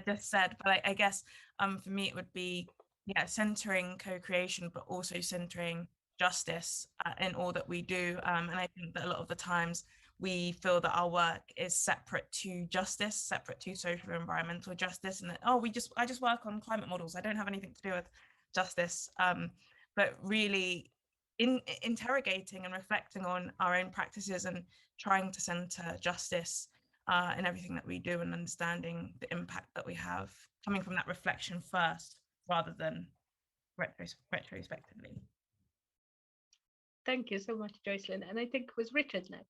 just said. But I guess for me, it would be, yeah, centering co-creation, but also centering justice in all that we do. And I think that a lot of the times we feel that our work is separate to justice, separate to social and environmental justice, and that, oh, I just work on climate models. I don't have anything to do with justice. But really, in interrogating and reflecting on our own practices and trying to center justice in everything that we do, and understanding the impact that we have, coming from that reflection first rather than retrospectively. Thank you so much, Joycelyn. And I think it was Richard next.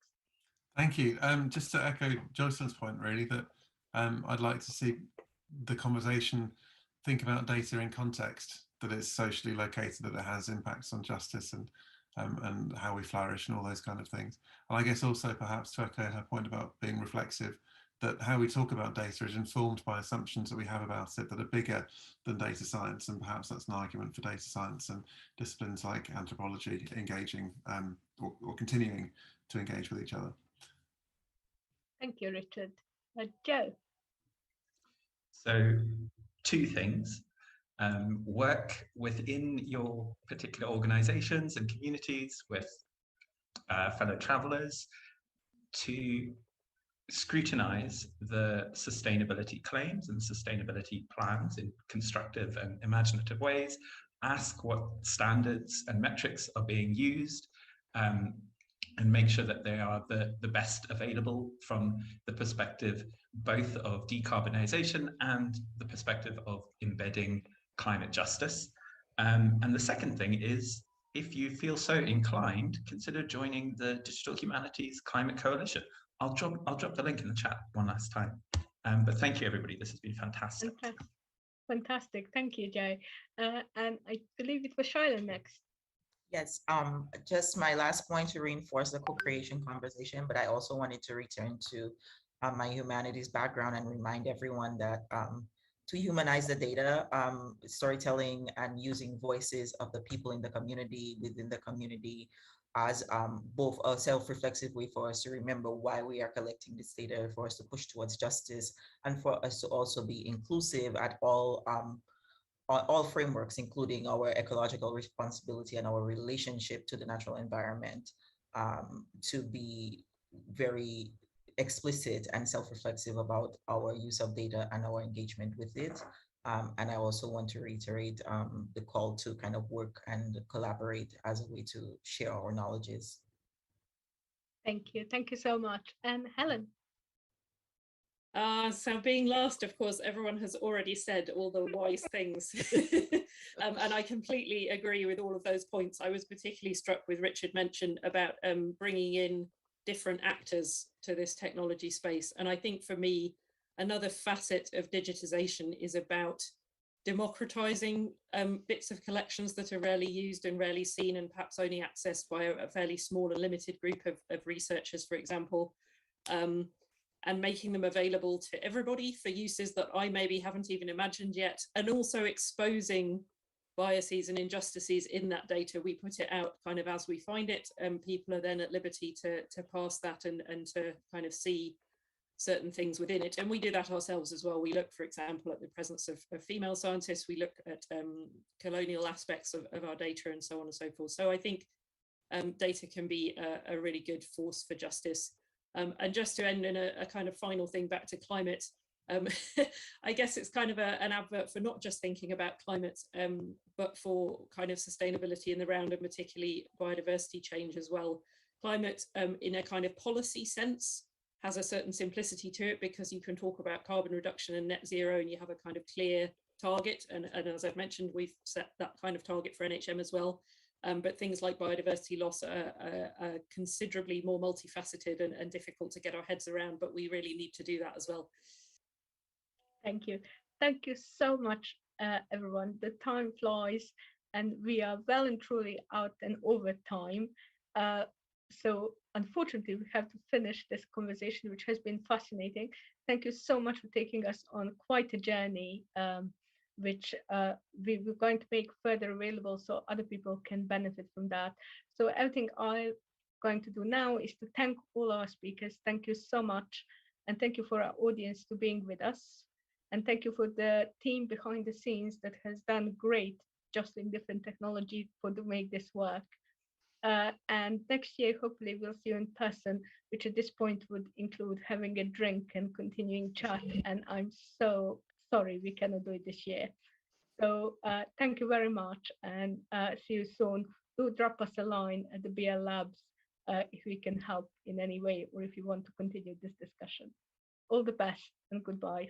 Thank you. Just to echo Joycelyn's point, really, that I'd like to see the conversation think about data in context, that it's socially located, that it has impacts on justice and how we flourish and all those kind of things. And I guess also perhaps to echo her point about being reflexive, that how we talk about data is informed by assumptions that we have about it that are bigger than data science, and perhaps that's an argument for data science and disciplines like anthropology engaging or continuing to engage with each other. Thank you, Richard. Joe. So 2 things. Work within your particular organizations and communities with fellow travelers to scrutinize the sustainability claims and sustainability plans in constructive and imaginative ways. Ask what standards and metrics are being used, and make sure that they are the best available from the perspective both of decarbonization and the perspective of embedding climate justice. And the second thing is, if you feel so inclined, consider joining the Digital Humanities Climate Coalition. I'll drop the link in the chat one last time. But thank you, everybody. This has been fantastic. Fantastic. Thank you, Joe. And I believe it was Shaila next. Yes, just my last point to reinforce the co-creation conversation, but I also wanted to return to my humanities background and remind everyone that to humanize the data, storytelling and using voices of the people in the community, within the community, as both a self-reflexive way for us to remember why we are collecting this data, for us to push towards justice, and for us to also be inclusive at all frameworks, including our ecological responsibility and our relationship to the natural environment, to be very explicit and self-reflexive about our use of data and our engagement with it. And I also want to reiterate the call to kind of work and collaborate as a way to share our knowledges. Thank you. Thank you so much. And Helen. So being last, of course, everyone has already said all the wise things. And I completely agree with all of those points. I was particularly struck with Richard mentioned about bringing in different actors to this technology space. And I think for me, another facet of digitisation is about democratizing bits of collections that are rarely used and rarely seen and perhaps only accessed by a fairly small and limited group of researchers, for example. And making them available to everybody for uses that I maybe haven't even imagined yet, and also exposing biases and injustices in that data. We put it out kind of as we find it, and people are then at liberty to pass that and to kind of see certain things within it. And we do that ourselves as well. We look, for example, at the presence of female scientists, we look at colonial aspects of our data and so on and so forth. So I think data can be a really good force for justice. And just to end in a kind of final thing back to climate, I guess it's kind of an advert for not just thinking about climate, but for kind of sustainability in the round, and particularly biodiversity change as well. Climate in a kind of policy sense has a certain simplicity to it, because you can talk about carbon reduction and net zero and you have a kind of clear target. And as I've mentioned, we've set that kind of target for NHM as well. But things like biodiversity loss are considerably more multifaceted and difficult to get our heads around, but we really need to do that as well. Thank you. Thank you so much, everyone. The time flies and we are well and truly out and over time. So unfortunately, we have to finish this conversation, which has been fascinating. Thank you so much for taking us on quite a journey which we're going to make further available so other people can benefit from that. So everything I'm going to do now is to thank all our speakers. Thank you so much. And thank you for our audience to being with us. And thank you for the team behind the scenes that has done great just in different technology to make this work. And next year, hopefully, we'll see you in person, which at this point would include having a drink and continuing chat. And I'm so sorry we cannot do it this year. So thank you very much, and see you soon. Do drop us a line at the BL Labs if we can help in any way, or if you want to continue this discussion. All the best and goodbye.